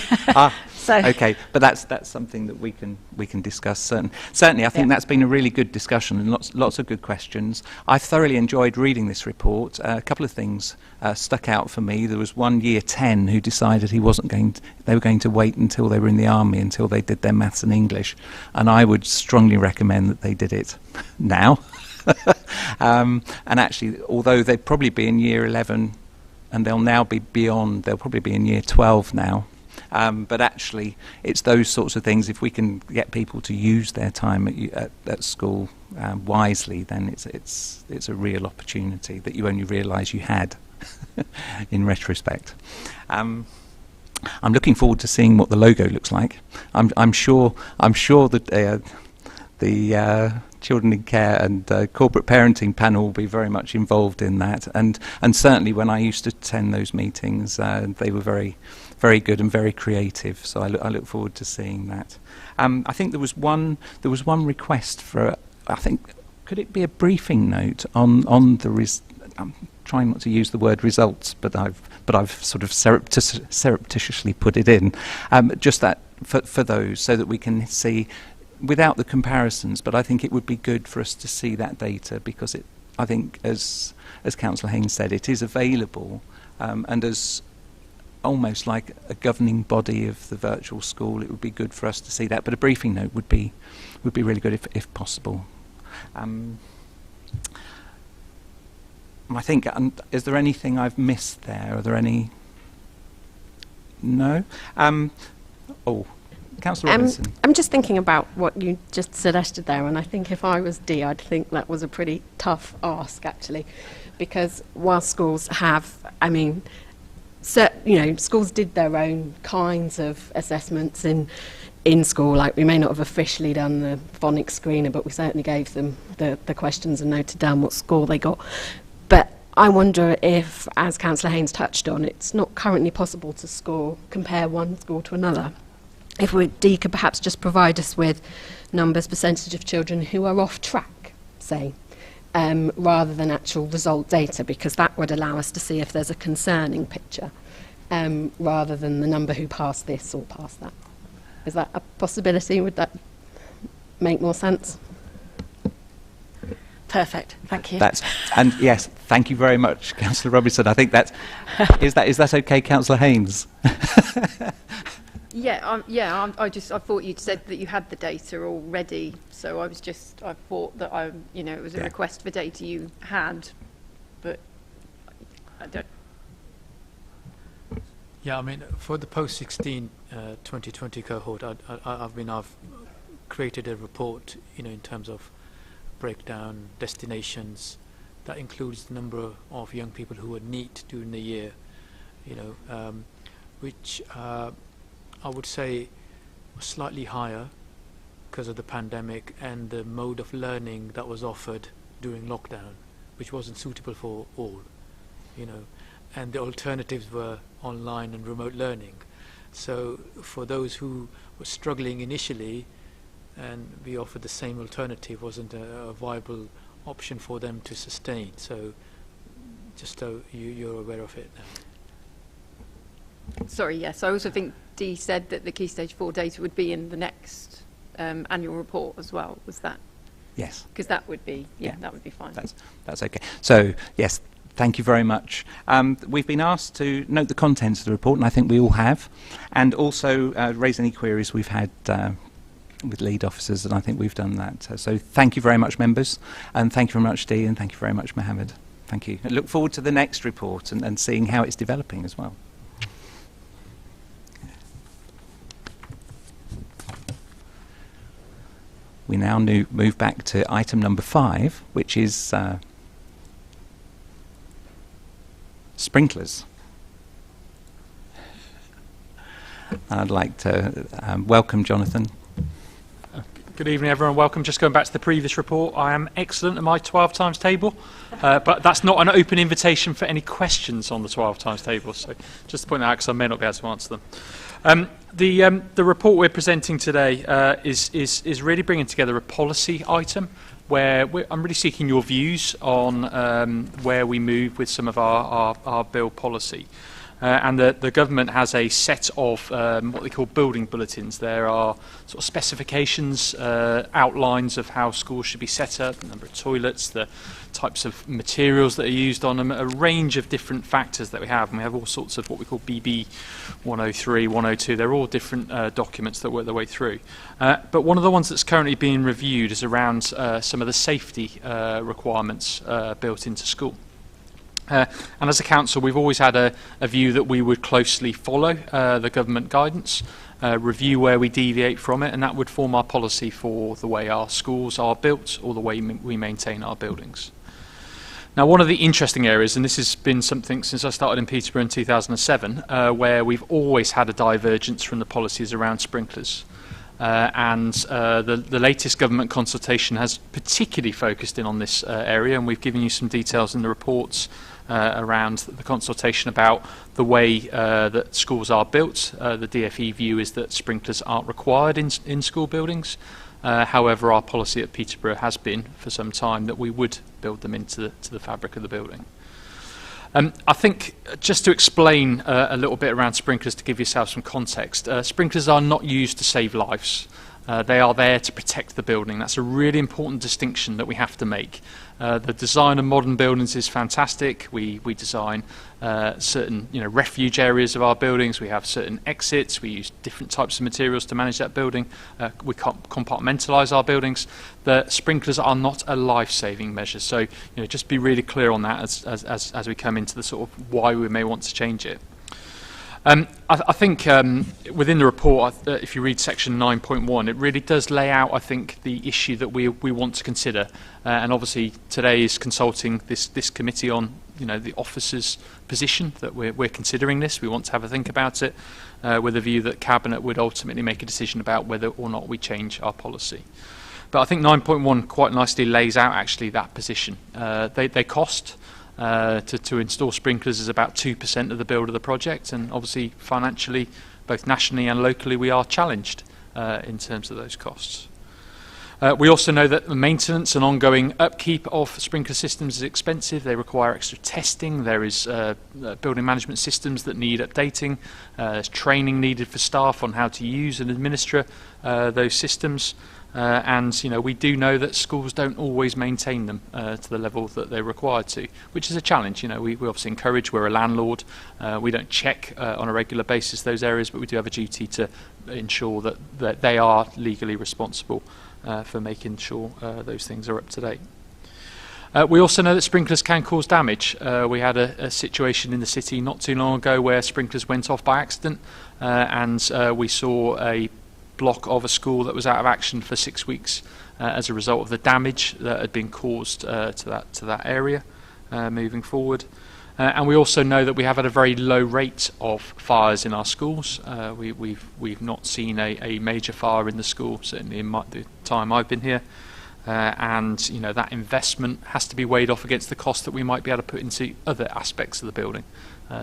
So. Okay, but that's something that we can discuss. Certainly, I think that's been a really good discussion and lots of good questions. I thoroughly enjoyed reading this report. A couple of things stuck out for me. There was one year 10 who decided they were going to wait until they were in the army until they did their maths and English, and I would strongly recommend that they did it now. And actually, although they'd probably be in year 11. And they'll now be beyond, they'll probably be in year 12 now. But actually, it's those sorts of things, if we can get people to use their time at school wisely, then it's a real opportunity that you only realise you had in retrospect. I'm looking forward to seeing what the logo looks like. I'm sure that the Children in Care and Corporate Parenting panel will be very much involved in that, and certainly when I used to attend those meetings, they were very, very good and very creative. So I look forward to seeing that. I think there was one request for, I think, could it be a briefing note on the I'm trying not to use the word results, but I've sort of surreptitiously put it in, just that for those, so that we can see. Without the comparisons, but I think it would be good for us to see that data, because I think, as Councillor Haynes said, it is available, and as almost like a governing body of the virtual school, it would be good for us to see that. But a briefing note would be really good if possible. I think, is there anything I've missed there? Are there any? No. Councillor Robinson. I'm just thinking about what you just suggested there, and I think if I was Dee, I'd think that was a pretty tough ask, actually, because while schools have, schools did their own kinds of assessments in school. Like, we may not have officially done the phonics screener, but we certainly gave them the questions and noted down what score they got. But I wonder if, as Councillor Haynes touched on, it's not currently possible to compare one school to another. If Dee could perhaps just provide us with numbers, percentage of children who are off track, say, rather than actual result data, because that would allow us to see if there's a concerning picture. rather than the number who passed this or passed that. Is that a possibility? Would that make more sense? Perfect. Thank you. And yes, thank you very much, Councillor Robinson. I think is that okay, Councillor Haynes? I thought you'd said that you had the data already, so I thought that it was a request for data you had, but I don't. Yeah, I mean, for the post-16 2020 cohort, I've created a report, in terms of breakdown, destinations, that includes the number of young people who were NEET during the year, which I would say was slightly higher because of the pandemic and the mode of learning that was offered during lockdown, which wasn't suitable for all, and the alternatives were online and remote learning. So for those who were struggling initially, and we offered the same alternative, wasn't a viable option for them to sustain. So just so you're aware of it now. Sorry, yes. I also think Dee said that the Key Stage 4 data would be in the next annual report as well. Was that? Yes. Because that would be, that would be fine. That's okay. So, yes, thank you very much. We've been asked to note the contents of the report, and I think we all have, and also raise any queries we've had with lead officers, and I think we've done that. So thank you very much, members, and thank you very much, Dee, and thank you very much, Mohammed. Thank you. I look forward to the next report and seeing how it's developing as well. We now move back to item number 5, which is sprinklers. I'd like to welcome Jonathan. Good evening, everyone. Welcome. Just going back to the previous report, I am excellent at my 12 times table, but that's not an open invitation for any questions on the 12 times table. So just to point that out, because I may not be able to answer them. The report we're presenting today is really bringing together a policy item where I'm really seeking your views on where we move with some of our bill policy. And the government has a set of what they call building bulletins. There are sort of specifications, outlines of how schools should be set up, the number of toilets, the types of materials that are used on them, a range of different factors that we have. And we have all sorts of what we call BB 103, 102. They're all different documents that work their way through. But one of the ones that's currently being reviewed is around some of the safety requirements built into school. And as a council, we've always had a view that we would closely follow the government guidance, review where we deviate from it, and that would form our policy for the way our schools are built or the way we maintain our buildings. Now, one of the interesting areas, and this has been something since I started in Peterborough in 2007, where we've always had a divergence from the policies around sprinklers. The latest government consultation has particularly focused in on this area, and we've given you some details in the reports around the consultation about the way that schools are built. The DfE view is that sprinklers aren't required in school buildings. However, our policy at Peterborough has been for some time that we would build them into the fabric of the building. I think just to explain a little bit around sprinklers to give yourself some context, sprinklers are not used to save lives. They are there to protect the building. That's a really important distinction that we have to make. The design of modern buildings is fantastic. We design certain refuge areas of our buildings. We have certain exits. We use different types of materials to manage that building. We compartmentalise our buildings. The sprinklers are not a life-saving measure. So just be really clear on that as we come into the sort of why we may want to change it. I think within the report, if you read section 9.1, it really does lay out, I think, the issue that we want to consider. And obviously today is consulting this committee on the officer's position, that we're considering this. We want to have a think about it with a view that Cabinet would ultimately make a decision about whether or not we change our policy. But I think 9.1 quite nicely lays out actually that position. They cost. To install sprinklers is about 2% of the build of the project, and obviously financially, both nationally and locally, we are challenged in terms of those costs. We also know that the maintenance and ongoing upkeep of sprinkler systems is expensive. They require extra testing. There is building management systems that need updating. There's training needed for staff on how to use and administer those systems. And we do know that schools don't always maintain them to the level that they're required to, which is a challenge. We obviously encourage, we're a landlord, we don't check on a regular basis those areas, but we do have a duty to ensure that they are legally responsible for making sure those things are up to date. We also know that sprinklers can cause damage. We had a situation in the city not too long ago where sprinklers went off by accident, and we saw a block of a school that was out of action for 6 weeks as a result of the damage that had been caused to that area moving forward. And we also know that we have had a very low rate of fires in our schools. We've not seen a major fire in the school, certainly in the time I've been here. And that investment has to be weighed off against the cost that we might be able to put into other aspects of the building,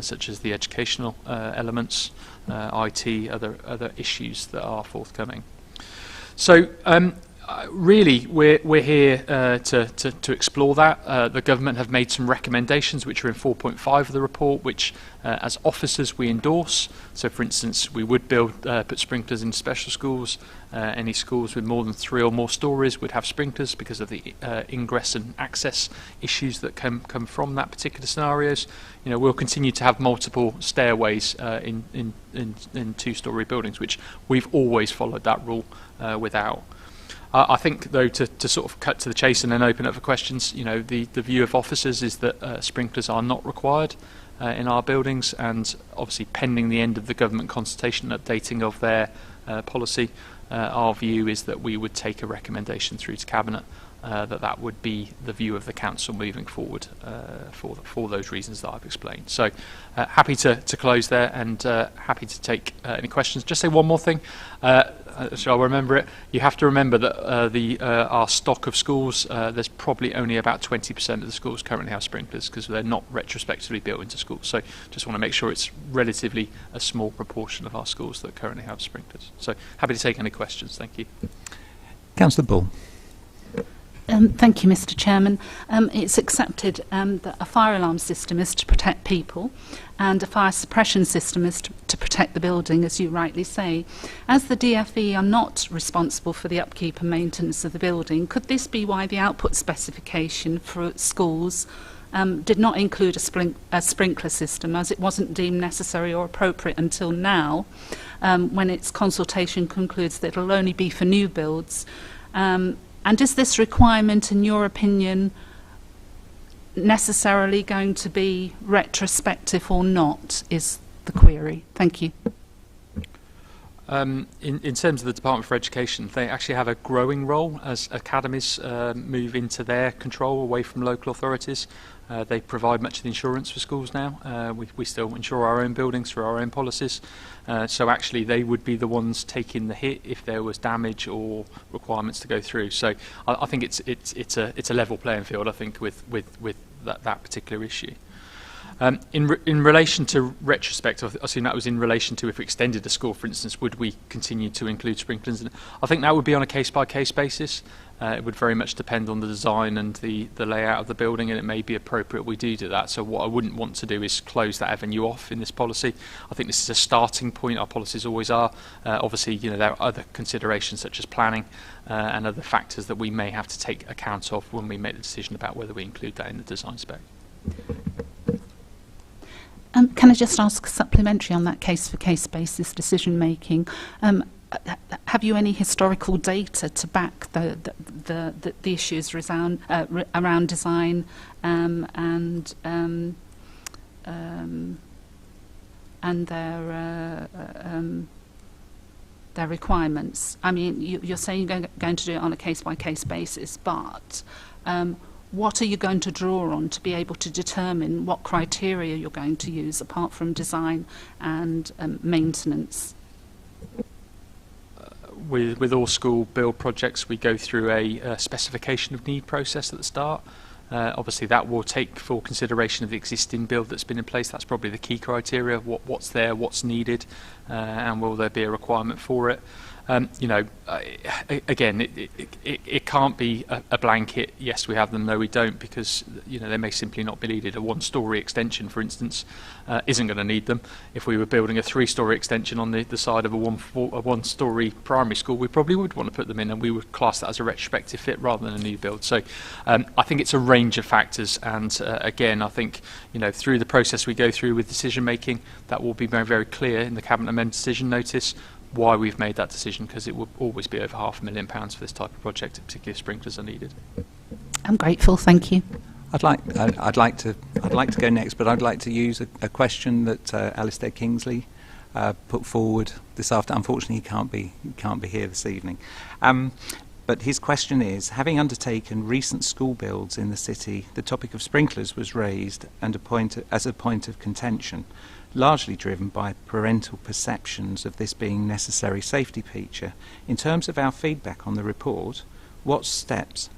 such as the educational elements, IT, other issues that are forthcoming. So really, we're here to explore that. The government have made some recommendations which are in 4.5 of the report, which as officers we endorse. So for instance, we would put sprinklers in special schools. Any schools with more than 3 or more stories would have sprinklers because of the ingress and access issues that come from that particular scenarios. We'll continue to have multiple stairways in 2-story buildings, which we've always followed that rule without. I think, though, to sort of cut to the chase and then open up for questions, the view of officers is that sprinklers are not required in our buildings, and obviously pending the end of the government consultation and updating of their policy, our view is that we would take a recommendation through to Cabinet that would be the view of the Council moving forward for those reasons that I've explained. So happy to close there, and happy to take any questions. Just say one more thing. So I'll remember it. You have to remember that our stock of schools, there's probably only about 20% of the schools currently have sprinklers because they're not retrospectively built into schools. So just want to make sure it's relatively a small proportion of our schools that currently have sprinklers. So happy to take any questions. Thank you. Councillor Bull. Thank you, Mr. Chairman. It's accepted that a fire alarm system is to protect people and a fire suppression system is to protect the building, as you rightly say. As the DFE are not responsible for the upkeep and maintenance of the building, could this be why the output specification for schools did not include a sprinkler system, as it wasn't deemed necessary or appropriate until now, when its consultation concludes that it will only be for new builds? And is this requirement, in your opinion, necessarily going to be retrospective or not, is the query. Thank you. In terms of the Department for Education, they actually have a growing role as academies move into their control away from local authorities. They provide much of the insurance for schools now. We still insure our own buildings through our own policies. So actually they would be the ones taking the hit if there was damage or requirements to go through. So I think it's a level playing field, I think, with that particular issue. In relation to retrospect, I assume that was in relation to if we extended the school, for instance, would we continue to include sprinklers? And I think that would be on a case-by-case basis. It would very much depend on the design and the layout of the building, and it may be appropriate we do that. So what I wouldn't want to do is close that avenue off in this policy. I think this is a starting point. Our policies always are. Obviously, there are other considerations such as planning and other factors that we may have to take account of when we make the decision about whether we include that in the design spec. Can I just ask supplementary on that case-for-case basis decision making? Have you any historical data to back the issues around design and their requirements? I mean, you're saying you're going to do it on a case-by-case basis, but what are you going to draw on to be able to determine what criteria you're going to use apart from design and maintenance? With all school build projects, we go through a specification of need process at the start. Obviously, that will take full consideration of the existing build that's been in place. That's probably the key criteria: what's there, what's needed, and will there be a requirement for it? Again, it can't be a blanket, yes, we have them, no, we don't, because they may simply not be needed. A one-storey extension, for instance, isn't going to need them. If we were building a three-storey extension on the side of a one-storey primary school, we probably would want to put them in, and we would class that as a retrospective fit rather than a new build. So I think it's a range of factors, and again, I think through the process we go through with decision making, that will be very, very clear in the Cabinet Amendment decision notice why we've made that decision, because it will always be over £500,000 for this type of project, particularly if sprinklers are needed. I'm grateful, thank you. I'd like to go next, but I'd like to use a question that Alistair Kingsley put forward this afternoon. Unfortunately, he can't be here this evening. But his question is: having undertaken recent school builds in the city, the topic of sprinklers was raised and as a point of contention, largely driven by parental perceptions of this being necessary safety feature. In terms of our feedback on the report, what steps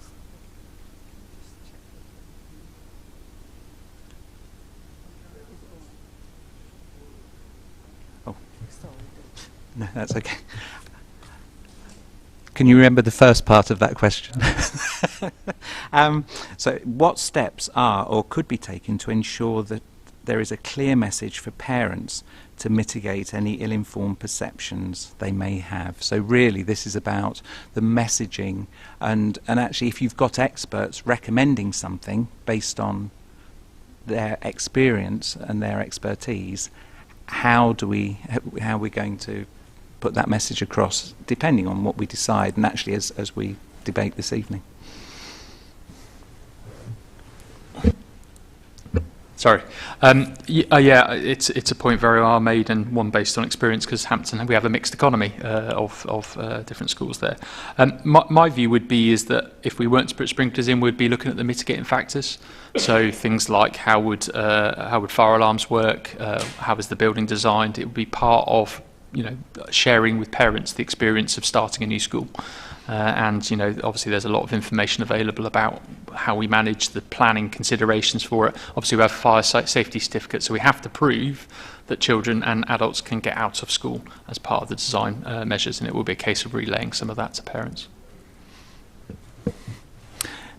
No, that's okay. Can you remember the first part of that question? So what steps are or could be taken to ensure that there is a clear message for parents to mitigate any ill-informed perceptions they may have? So really this is about the messaging, and actually if you've got experts recommending something based on their experience and their expertise, how are we going to put that message across, depending on what we decide, and actually as we debate this evening. Sorry. Yeah, it's a point very well made, and one based on experience, because Hampton, we have a mixed economy of different schools there. My view would be is that if we weren't to put sprinklers in, we'd be looking at the mitigating factors. So things like how would fire alarms work, how is the building designed. It would be part of sharing with parents the experience of starting a new school. And obviously there's a lot of information available about how we manage the planning considerations for it. Obviously we have fire safety certificates, so we have to prove that children and adults can get out of school as part of the design measures, and it will be a case of relaying some of that to parents.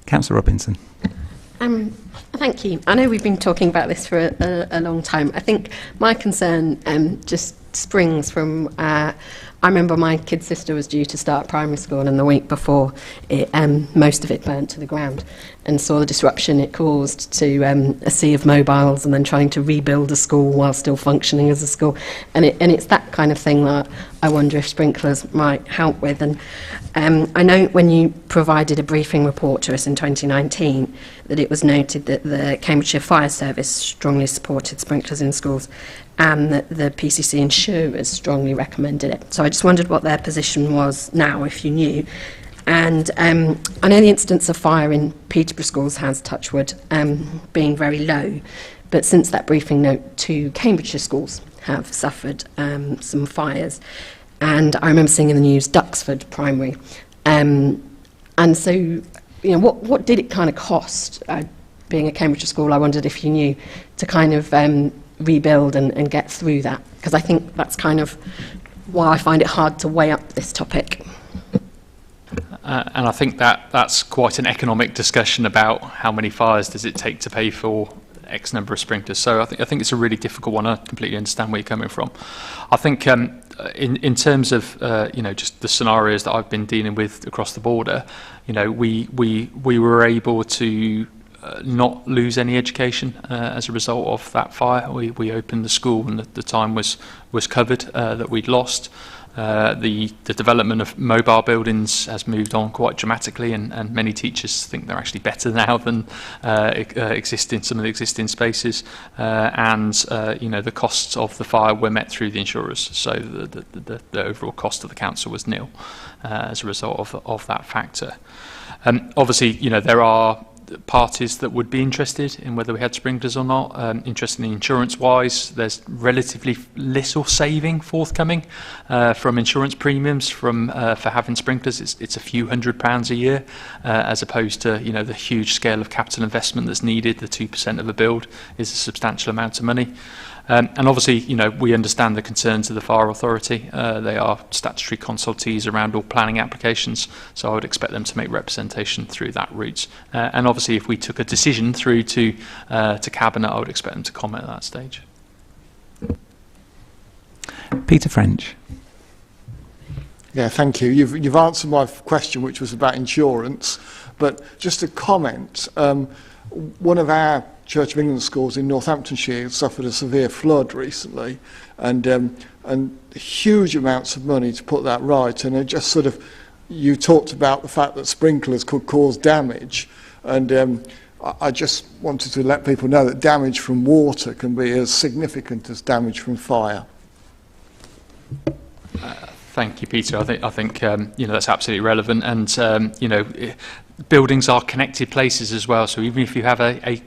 Councillor Robinson. Thank you. I know we've been talking about this for a long time. I think my concern just springs from I remember my kid's sister was due to start primary school, and the week before most of it burnt to the ground, and saw the disruption it caused to a sea of mobiles, and then trying to rebuild a school while still functioning as a school. And it's that kind of thing that I wonder if sprinklers might help with. And I know when you provided a briefing report to us in 2019 that it was noted that the Cambridgeshire Fire Service strongly supported sprinklers in schools, and that the PCC insurers strongly recommended it. So I just wondered what their position was now, if you knew. And I know the incidence of fire in Peterborough schools has, touch wood, been very low, but since that briefing note, 2 Cambridgeshire schools have suffered some fires. And I remember seeing in the news Duxford Primary. And so, what did it kind of cost, being a Cambridgeshire school? I wondered if you knew, to kind of rebuild and get through that, because I think that's kind of why I find it hard to weigh up this topic. And I think that's quite an economic discussion about how many fires does it take to pay for X number of sprinklers. So I think it's a really difficult one. I completely understand where you're coming from. I think in terms of just the scenarios that I've been dealing with across the border, we were able to not lose any education as a result of that fire. We opened the school, and the time was covered that we'd lost. The development of mobile buildings has moved on quite dramatically, and many teachers think they're actually better now than some of the existing spaces. The costs of the fire were met through the insurers, so the overall cost of the council was nil as a result of that factor. Obviously, there are parties that would be interested in whether we had sprinklers or not. Interested in insurance-wise, there's relatively little saving forthcoming from insurance premiums for having sprinklers. It's a few £100s a year, as opposed to the huge scale of capital investment that's needed. The 2% of a build is a substantial amount of money. And obviously, we understand the concerns of the Fire Authority. They are statutory consultees around all planning applications, so I would expect them to make representation through that route. And obviously, if we took a decision through to Cabinet, I would expect them to comment at that stage. Peter French. Yeah, thank you. You've answered my question, which was about insurance, but just a comment. One of our Church of England schools in Northamptonshire suffered a severe flood recently, and huge amounts of money to put that right. And it just sort of, you talked about the fact that sprinklers could cause damage, and I just wanted to let people know that damage from water can be as significant as damage from fire. Thank you, Peter. I think that's absolutely relevant, and buildings are connected places as well. So even if you have a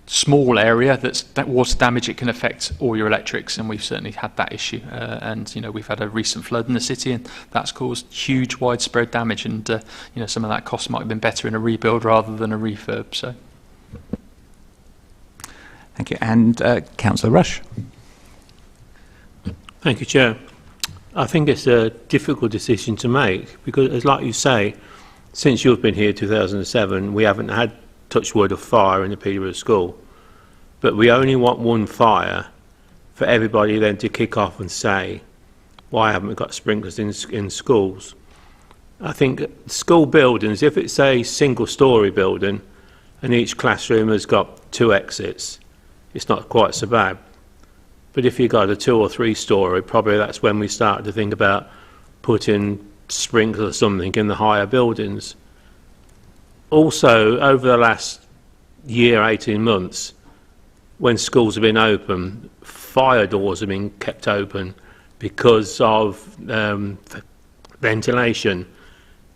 small area that's water damage, it can affect all your electrics, and we've certainly had that issue. And we've had a recent flood in the city, and that's caused huge, widespread damage. And some of that cost might have been better in a rebuild rather than a refurb. So, thank you. And Councillor Rush. Thank you, Chair. I think it's a difficult decision to make because, as like you say, since you've been here 2007, we haven't had, touch wood, of fire in the Peterborough school. But we only want one fire for everybody then to kick off and say, why haven't we got sprinklers in schools? I think school buildings, if it's a single-storey building and each classroom has got 2 exits, it's not quite so bad. But if you've got a 2 or 3 storey, probably that's when we start to think about putting sprinklers or something in the higher buildings. Also, over the last year, 18 months, when schools have been open, fire doors have been kept open because of ventilation.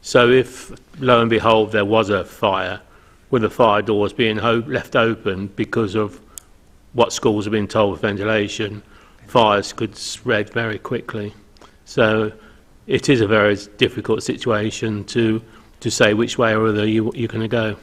So if, lo and behold, there was a fire, with the fire doors being left open because of what schools have been told with ventilation, fires could spread very quickly. So it is a very difficult situation to say which way or other you're going to go.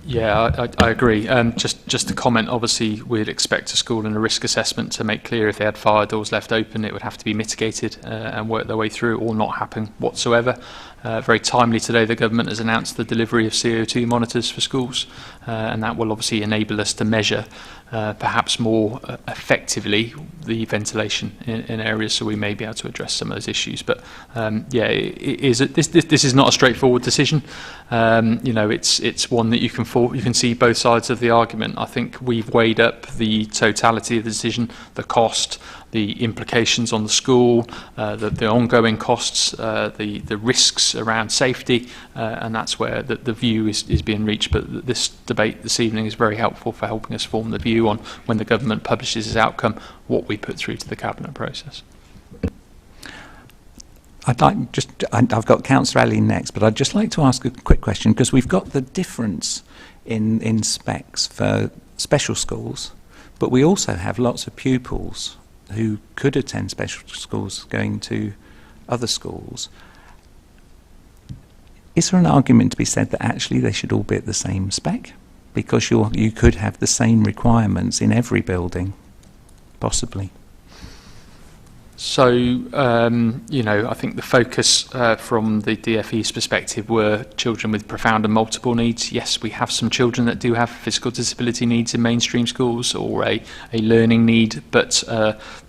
Yeah, I agree. Just to comment, obviously we'd expect a school in a risk assessment to make clear if they had fire doors left open, it would have to be mitigated and work their way through, or not happen whatsoever. Very timely today, the government has announced the delivery of CO2 monitors for schools, and that will obviously enable us to measure perhaps more effectively the ventilation in areas, so we may be able to address some of those issues. But this is not a straightforward decision. It's one that you can see both sides of the argument. I think we've weighed up the totality of the decision, the cost, the implications on the school, the ongoing costs, the risks around safety, and that's where the view is being reached. But this debate this evening is very helpful for helping us form the view on, when the government publishes its outcome, what we put through to the Cabinet process. I've got Councillor Ali next, but I'd just like to ask a quick question, because we've got the difference in specs for special schools, but we also have lots of pupils who could attend special schools going to other schools. Is there an argument to be said that actually they should all be at the same spec? Because you could have the same requirements in every building, possibly. So, I think the focus from the DFE's perspective were children with profound and multiple needs. Yes, we have some children that do have physical disability needs in mainstream schools, or a learning need, but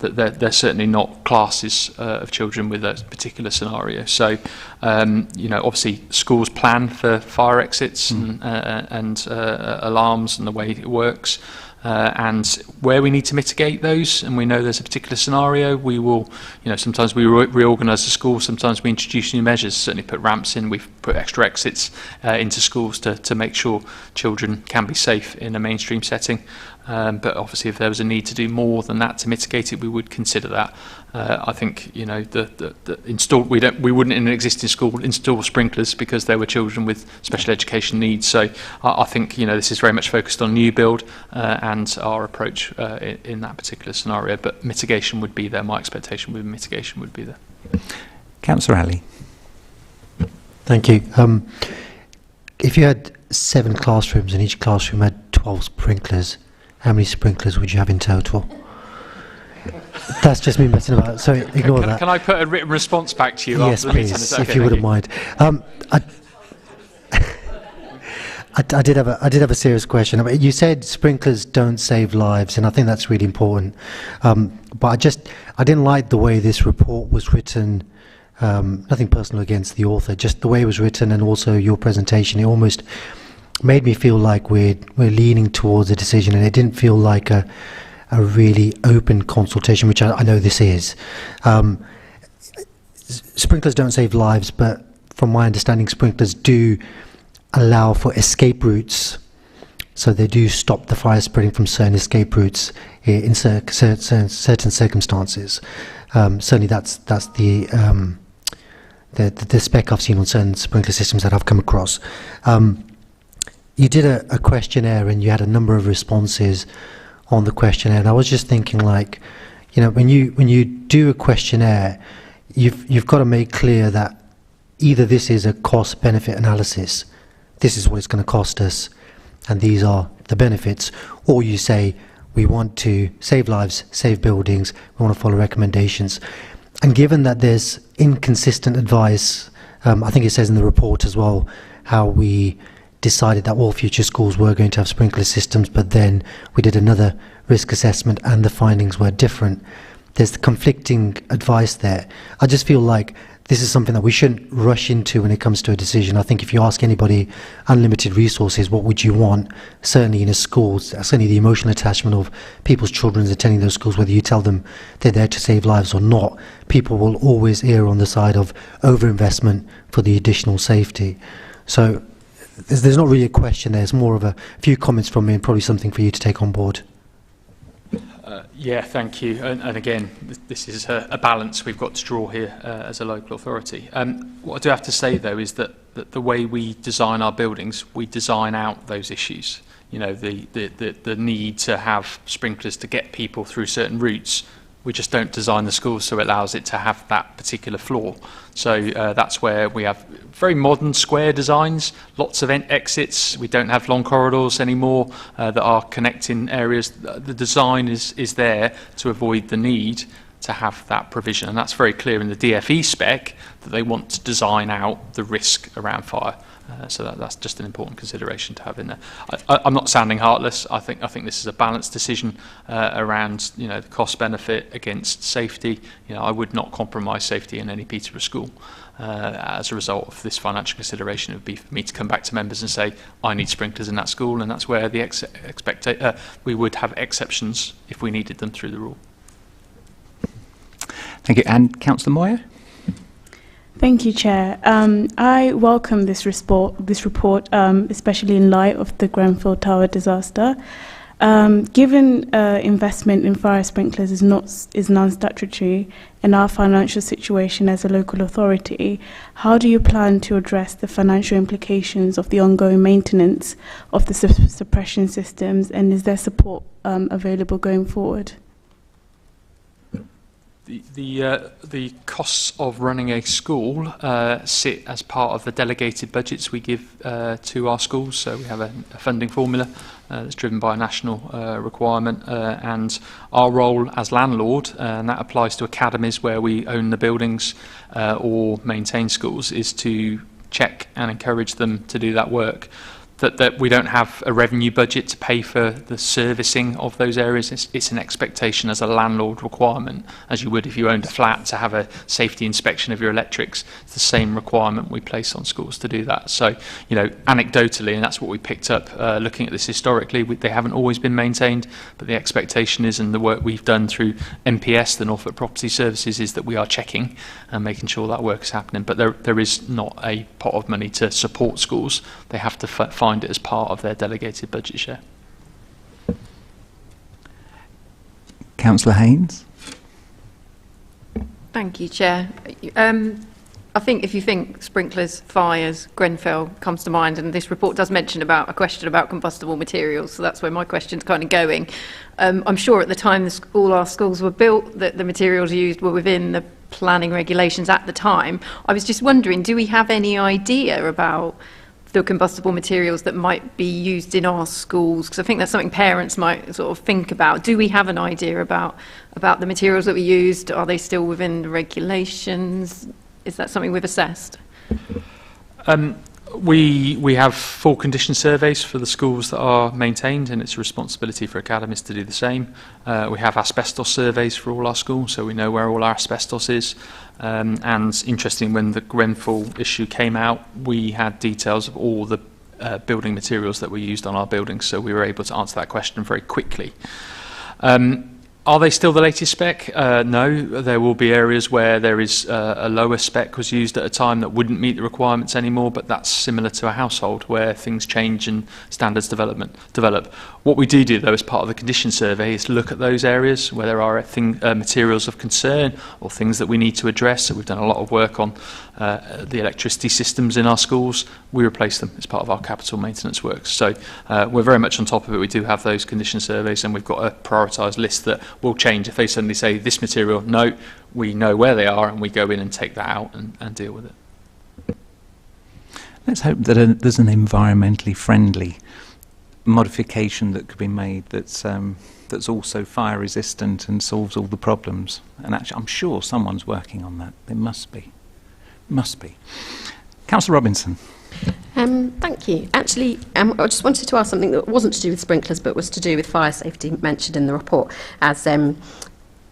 they're certainly not classes of children with a particular scenario. So, obviously schools plan for fire exits and alarms and the way it works. And where we need to mitigate those, and we know there's a particular scenario, we will, sometimes we reorganise the school, sometimes we introduce new measures, certainly put ramps in, we've put extra exits into schools to make sure children can be safe in a mainstream setting. But obviously, if there was a need to do more than that to mitigate it, we would consider that. I think we wouldn't in an existing school install sprinklers because there were children with special education needs. So I think this is very much focused on new build and our approach in that particular scenario. But mitigation would be there. My expectation would be mitigation would be there. Councillor Ali. Thank you. If you had 7 classrooms and each classroom had 12 sprinklers, how many sprinklers would you have in total? That's just me messing about, so ignore that. Can I put a written response back to you yes, after the meeting? Yes, please, if you wouldn't mind. I did have a serious question. You said sprinklers don't save lives, and I think that's really important. But I didn't like the way this report was written. Nothing personal against the author, just the way it was written, and also your presentation. It almost made me feel like we're leaning towards a decision, and it didn't feel like a really open consultation, which I know this is. Sprinklers don't save lives, but from my understanding, sprinklers do allow for escape routes. So they do stop the fire spreading from certain escape routes in certain circumstances. Certainly that's the spec I've seen on certain sprinkler systems that I've come across. You did a questionnaire and you had a number of responses on the questionnaire, and I was just thinking, like, when you do a questionnaire, you've got to make clear that either this is a cost-benefit analysis, this is what it's going to cost us, and these are the benefits, or you say we want to save lives, save buildings, we want to follow recommendations. And given that there's inconsistent advice, I think it says in the report as well how we decided that all future schools were going to have sprinkler systems, but then we did another risk assessment and the findings were different. There's the conflicting advice there. I just feel like this is something that we shouldn't rush into when it comes to a decision. I think if you ask anybody, unlimited resources, what would you want? Certainly in a school, certainly the emotional attachment of people's children attending those schools, whether you tell them they're there to save lives or not, people will always err on the side of overinvestment for the additional safety. So there's not really a question there. It's more of a few comments from me and probably something for you to take on board. Yeah, thank you. And again, this is a balance we've got to draw here as a local authority. What I do have to say, though, is that the way we design our buildings, we design out those issues. The need to have sprinklers to get people through certain routes. We just don't design the school so it allows it to have that particular flaw. So that's where we have very modern square designs, lots of exits. We don't have long corridors anymore that are connecting areas. The design is there to avoid the need to have that provision. And that's very clear in the DFE spec that they want to design out the risk around fire. So that's just an important consideration to have in there. I'm not sounding heartless. I think this is a balanced decision around the cost benefit against safety. I would not compromise safety in any Peterborough school. As a result of this financial consideration, it would be for me to come back to members and say I need sprinklers in that school, and that's where the we would have exceptions if we needed them through the rule. Thank you. And Councillor Moyer? Thank you, Chair. I welcome this report, especially in light of the Grenfell Tower disaster. Given investment in fire sprinklers is non-statutory in our financial situation as a local authority, how do you plan to address the financial implications of the ongoing maintenance of the suppression systems, and is there support available going forward? The costs of running a school sit as part of the delegated budgets we give to our schools. So we have a funding formula that's driven by a national requirement, and our role as landlord, and that applies to academies where we own the buildings or maintain schools, is to check and encourage them to do that work. That we don't have a revenue budget to pay for the servicing of those areas. It's an expectation as a landlord requirement, as you would if you owned a flat, to have a safety inspection of your electrics. It's the same requirement we place on schools to do that. So, anecdotally, and that's what we picked up looking at this historically, they haven't always been maintained, but the expectation is, and the work we've done through NPS, the Norfolk Property Services, is that we are checking and making sure that work is happening. But there is not a pot of money to support schools. They have to find it as part of their delegated budget share. Councillor Haynes. Thank you, Chair. I think if you think sprinklers, fires, Grenfell comes to mind, and this report does mention about a question about combustible materials, so that's where my question's kind of going. I'm sure at the time all our schools were built that the materials used were within the planning regulations at the time. I was just wondering, do we have any idea about the combustible materials that might be used in our schools? Because I think that's something parents might sort of think about. Do we have an idea about the materials that we used? Are they still within the regulations? Is that something we've assessed? We have full condition surveys for the schools that are maintained, and it's a responsibility for academies to do the same. We have asbestos surveys for all our schools, so we know where all our asbestos is. And interesting, when the Grenfell issue came out, we had details of all the building materials that were used on our buildings, so we were able to answer that question very quickly. Are they still the latest spec? No, there will be areas where there is a lower spec was used at a time that wouldn't meet the requirements anymore, but that's similar to a household where things change and standards develop. What we do though as part of the condition survey is look at those areas where there are materials of concern or things that we need to address. So we've done a lot of work on the electricity systems in our schools. We replace them as part of our capital maintenance works. So we're very much on top of it. We do have those condition surveys, and we've got a prioritised list that will change. If they suddenly say this material, no, we know where they are and we go in and take that out and deal with it. Let's hope that there's an environmentally friendly modification that could be made that's also fire resistant and solves all the problems. And actually, I'm sure someone's working on that. There must be. Councillor Robinson. Thank you. Actually, I just wanted to ask something that wasn't to do with sprinklers but was to do with fire safety mentioned in the report. As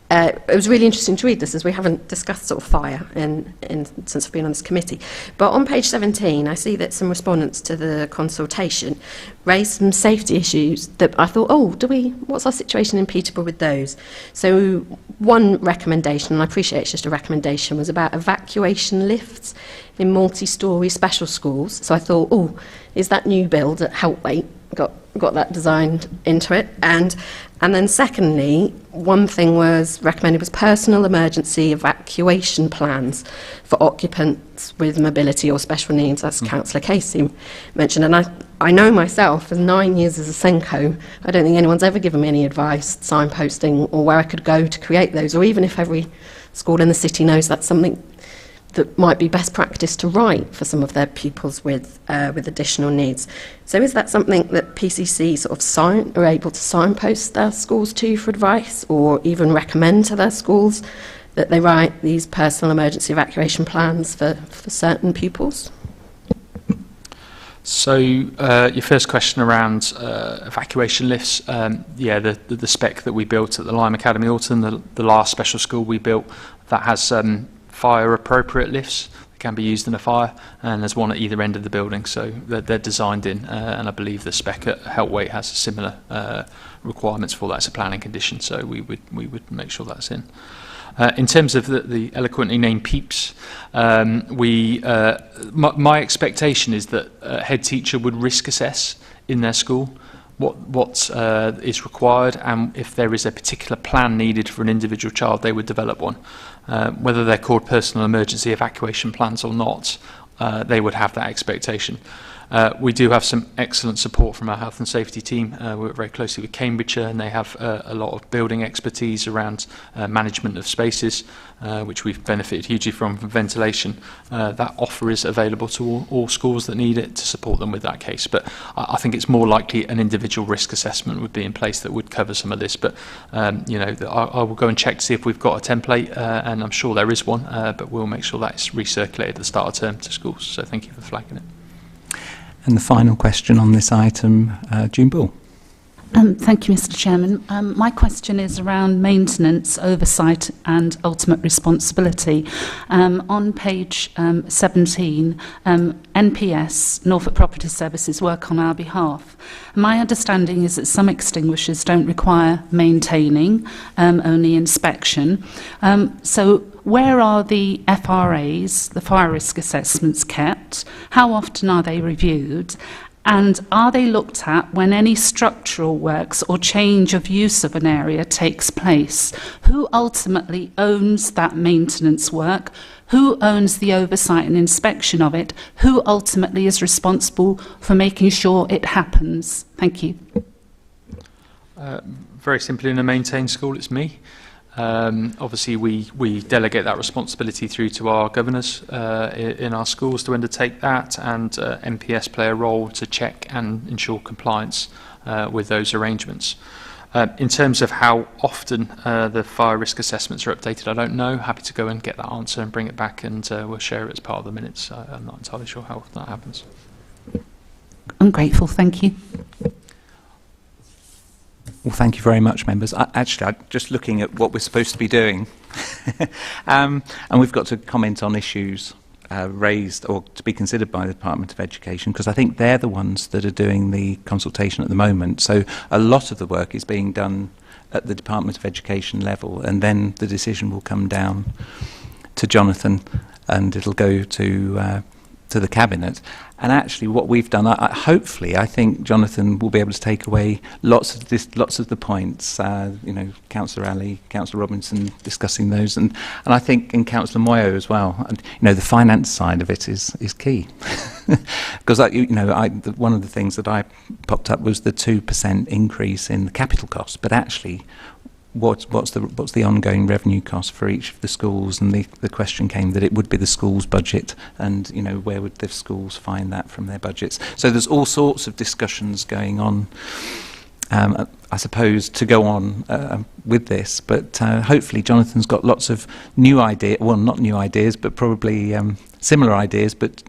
it was really interesting to read this, as we haven't discussed sort of fire since I've been on this committee. But on page 17, I see that some respondents to the consultation raised some safety issues that I thought, what's our situation in Peterborough with those? So one recommendation, and I appreciate it's just a recommendation, was about evacuation lifts in multi-storey special schools. So I thought, is that new build at Helpway? Got that designed into it. And then secondly, one thing was recommended was personal emergency evacuation plans for occupants with mobility or special needs, as Councillor Casey mentioned. And I know myself, for 9 years as a Senko, I don't think anyone's ever given me any advice, signposting, or where I could go to create those, or even if every school in the city knows that's something that might be best practice to write for some of their pupils with additional needs. So is that something that PCC sort of are able to signpost their schools to for advice, or even recommend to their schools that they write these personal emergency evacuation plans for certain pupils? So your first question around evacuation lifts, the spec that we built at the Lyme Academy Alton, the last special school we built, that has fire appropriate lifts that can be used in a fire, and there's one at either end of the building, so they're designed in, and I believe the spec at Helpway has similar requirements for that as a planning condition, so we would make sure that's in. In terms of the eloquently named PEEPs, my expectation is that a head teacher would risk assess in their school what is required, and if there is a particular plan needed for an individual child, they would develop one. Whether they're called personal emergency evacuation plans or not, they would have that expectation. We do have some excellent support from our health and safety team. We work very closely with Cambridgeshire, and they have a lot of building expertise around management of spaces, which we've benefited hugely from ventilation. That offer is available to all schools that need it to support them with that case. But I think it's more likely an individual risk assessment would be in place that would cover some of this. But I will go and check to see if we've got a template, and I'm sure there is one, but we'll make sure that's recirculated at the start of term to schools. So thank you for flagging it. And the final question on this item, June Bull. Thank you, Mr. Chairman. My question is around maintenance, oversight and ultimate responsibility. On page 17, NPS, Norfolk Property Services, work on our behalf. My understanding is that some extinguishers don't require maintaining, only inspection. So where are the FRAs, the fire risk assessments, kept? How often are they reviewed? And are they looked at when any structural works or change of use of an area takes place? Who ultimately owns that maintenance work? Who owns the oversight and inspection of it? Who ultimately is responsible for making sure it happens? Thank you. Very simply, in a maintained school, it's me. Obviously, we delegate that responsibility through to our governors in our schools to undertake that, and MPS play a role to check and ensure compliance with those arrangements. In terms of how often the fire risk assessments are updated, I don't know. Happy to go and get that answer and bring it back, and we'll share it as part of the minutes. I'm not entirely sure how often that happens. I'm grateful, thank you. Well, thank you very much, members. Actually, I'm just looking at what we're supposed to be doing. And we've got to comment on issues raised or to be considered by the Department of Education, because I think they're the ones that are doing the consultation at the moment. So a lot of the work is being done at the Department of Education level, and then the decision will come down to Jonathan, and it'll go to the Cabinet. And actually what we've done, hopefully, I think Jonathan will be able to take away lots of the points, you know, Councillor Ali, Councillor Robinson discussing those, and I think in Councillor Moyo as well. And, you know, the finance side of it is key. Because, you know, one of the things that I popped up was the 2% increase in the capital cost, but actually what's the ongoing revenue cost for each of the schools? And the question came that it would be the school's budget, and, you know, where would the schools find that from their budgets? So there's all sorts of discussions going on, I suppose, to go on with this, but hopefully Jonathan's got lots of new ideas, well, not new ideas, but probably similar ideas, but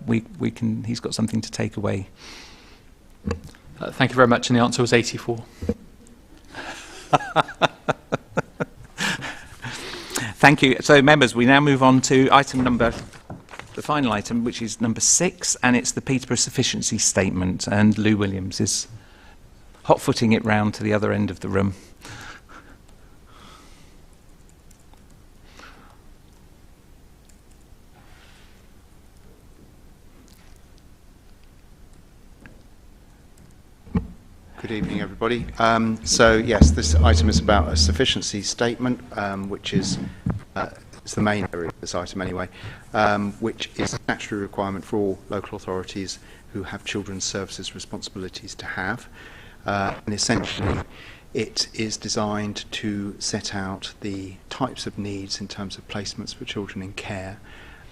he's got something to take away. Thank you very much, and the answer was 84. Thank you. So, members, we now move on to the final item, which is number 6, and it's the Peterborough Sufficiency Statement. And Lou Williams is hot-footing it round to the other end of the room. Good evening, everybody. So, yes, this item is about a sufficiency statement, which is it's the main area of this item anyway, which is a statutory requirement for all local authorities who have children's services responsibilities to have. And essentially, it is designed to set out the types of needs in terms of placements for children in care.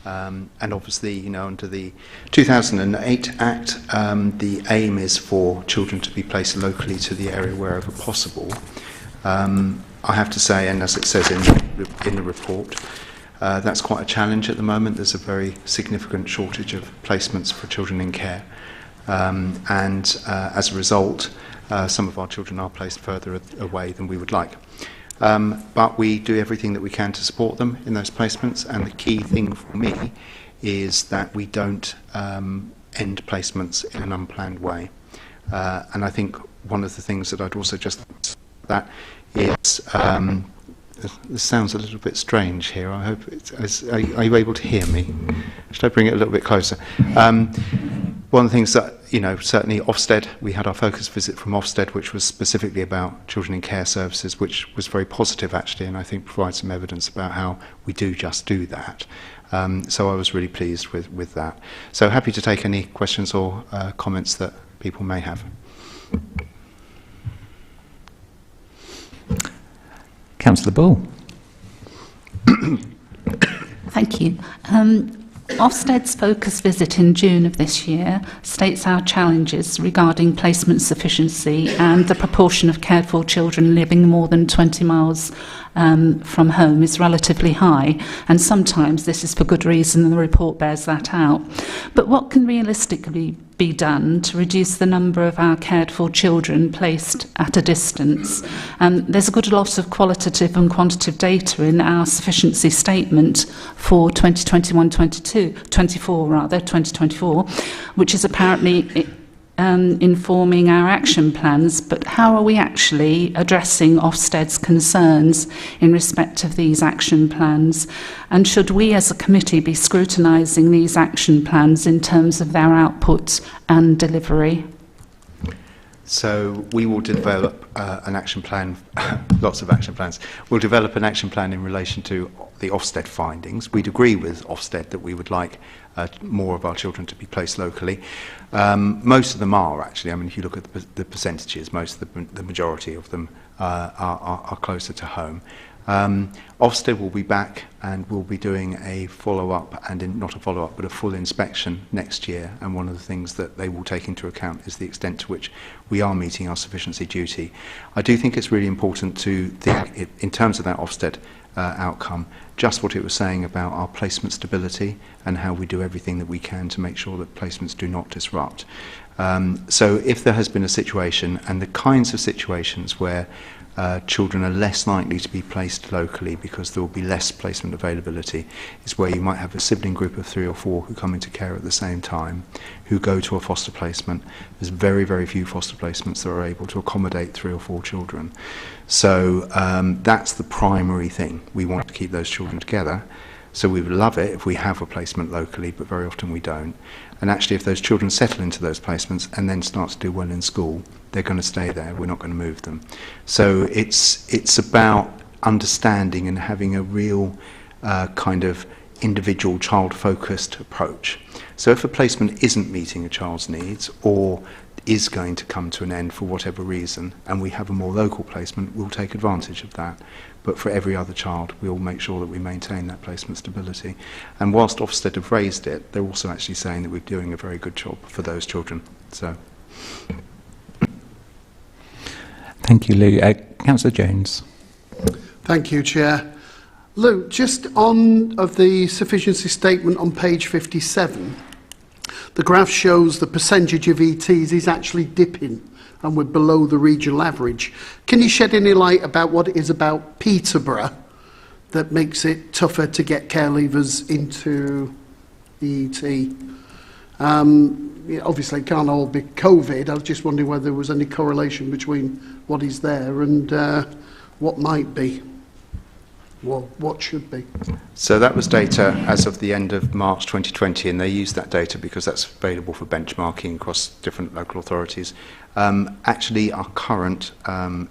And obviously, you know, under the 2008 Act, the aim is for children to be placed locally to the area wherever possible. I have to say, and as it says in the report, that's quite a challenge at the moment. There's a very significant shortage of placements for children in care. And as a result, some of our children are placed further away than we would like. But we do everything that we can to support them in those placements, and the key thing for me is that we don't end placements in an unplanned way. And I think one of the things that I'd also just that is, this sounds a little bit strange here. I hope are you able to hear me? Should I bring it a little bit closer? One of the things that, you know, certainly Ofsted, we had our focus visit from Ofsted, which was specifically about children in care services, which was very positive actually, and I think provides some evidence about how we do just do that. So I was really pleased with that. So happy to take any questions or comments that people may have. Councillor Bull. Thank you. Ofsted's focus visit in June of this year states our challenges regarding placement sufficiency and the proportion of cared for children living more than 20 miles from home is relatively high, and sometimes this is for good reason, and the report bears that out. But what can realistically be done to reduce the number of our cared for children placed at a distance? There's a good lot of qualitative and quantitative data in our sufficiency statement for 2021-24, which is apparently informing our action plans, but how are we actually addressing Ofsted's concerns in respect of these action plans? And should we as a committee be scrutinising these action plans in terms of their output and delivery? So we will develop an action plan, lots of action plans. We'll develop an action plan in relation to the Ofsted findings. We'd agree with Ofsted that we would like more of our children to be placed locally. Most of them are, actually. I mean, if you look at the percentages, the majority of them are closer to home. Ofsted will be back and will be doing a follow-up, and not a follow-up, but a full inspection next year. And one of the things that they will take into account is the extent to which we are meeting our sufficiency duty. I do think it's really important to think, in terms of that Ofsted outcome, just what it was saying about our placement stability and how we do everything that we can to make sure that placements do not disrupt. So if there has been a situation, and the kinds of situations where children are less likely to be placed locally because there will be less placement availability, is where you might have a sibling group of 3 or 4 who come into care at the same time, who go to a foster placement. There's very, very few foster placements that are able to accommodate 3 or 4 children. So that's the primary thing. We want to keep those children together. So we would love it if we have a placement locally, but very often we don't. And actually, if those children settle into those placements and then start to do well in school, they're going to stay there. We're not going to move them. So it's about understanding and having a real kind of individual child-focused approach. So if a placement isn't meeting a child's needs or is going to come to an end for whatever reason, and we have a more local placement, we'll take advantage of that. But for every other child, we'll make sure that we maintain that placement stability. And whilst Ofsted have raised it, they're also actually saying that we're doing a very good job for those children. So, thank you, Lou. Councillor Jones. Thank you, Chair. Lou, just on of the sufficiency statement on page 57, the graph shows the percentage of ETs is actually dipping, and we're below the regional average. Can you shed any light about what it is about Peterborough that makes it tougher to get care leavers into the ET? Obviously, it can't all be COVID. I was just wondering whether there was any correlation between what is there and what might be, or what should be. So that was data as of the end of March 2020, and they used that data because that's available for benchmarking across different local authorities. Actually, our current, I've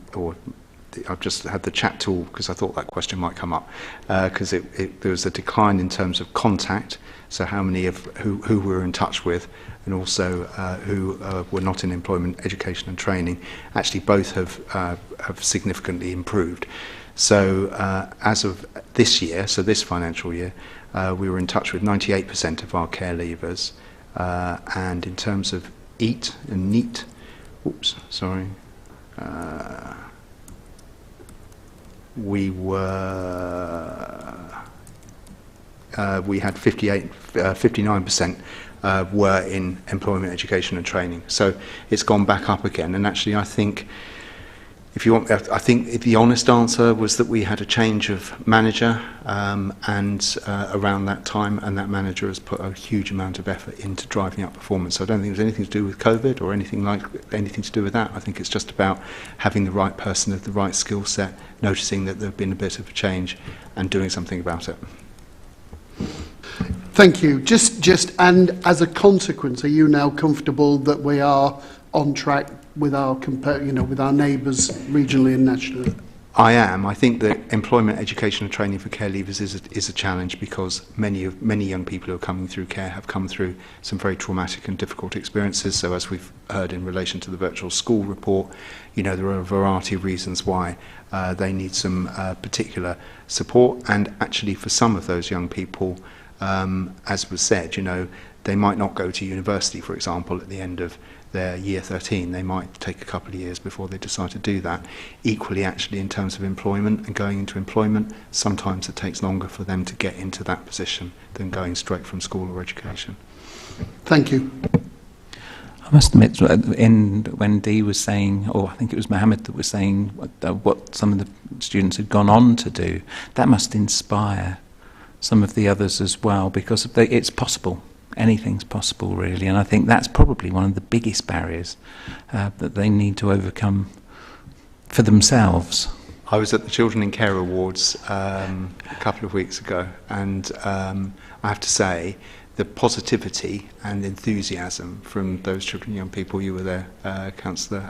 just had the chat tool because I thought that question might come up, because there was a decline in terms of contact, so how many of who we're in touch with, and also who were not in employment, education and training. Actually, both have significantly improved. So as of this year, so this financial year, we were in touch with 98% of our care leavers, and in terms of EAT and NEAT, we had 59% were in employment, education and training. So it's gone back up again. And actually, I think, if you want, I think the honest answer was that we had a change of manager and around that time, and that manager has put a huge amount of effort into driving up performance. So I don't think there's anything to do with COVID or anything to do with that. I think it's just about having the right person with the right skill set, noticing that there's been a bit of a change and doing something about it. Thank you. Just and as a consequence, are you now comfortable that we are on track with our with our neighbours regionally and nationally? I am. I think that employment, education and training for care leavers is a challenge, because many young people who are coming through care have come through some very traumatic and difficult experiences. So as we've heard in relation to the virtual school report, there are a variety of reasons why they need some particular support. And actually for some of those young people, as was said, they might not go to university, for example, at the end of their year 13. They might take a couple of years before they decide to do that. Equally, actually, in terms of employment and going into employment, sometimes it takes longer for them to get into that position than going straight from school or education. Thank you. I must admit, when Dee was saying, or I think it was Mohammed that was saying what some of the students had gone on to do, that must inspire some of the others as well, because it's possible. anything's possible, really. And I think that's probably one of the biggest barriers that they need to overcome for themselves. I was at the Children in Care Awards a couple of weeks ago, and I have to say the positivity and enthusiasm from those children and young people, you were there, Councillor,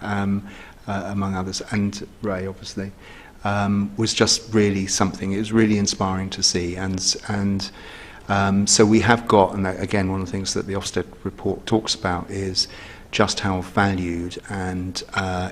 among others, and Ray, obviously, was just really something. It was really inspiring to see, and so we have got, and again, one of the things that the Ofsted report talks about is just how valued and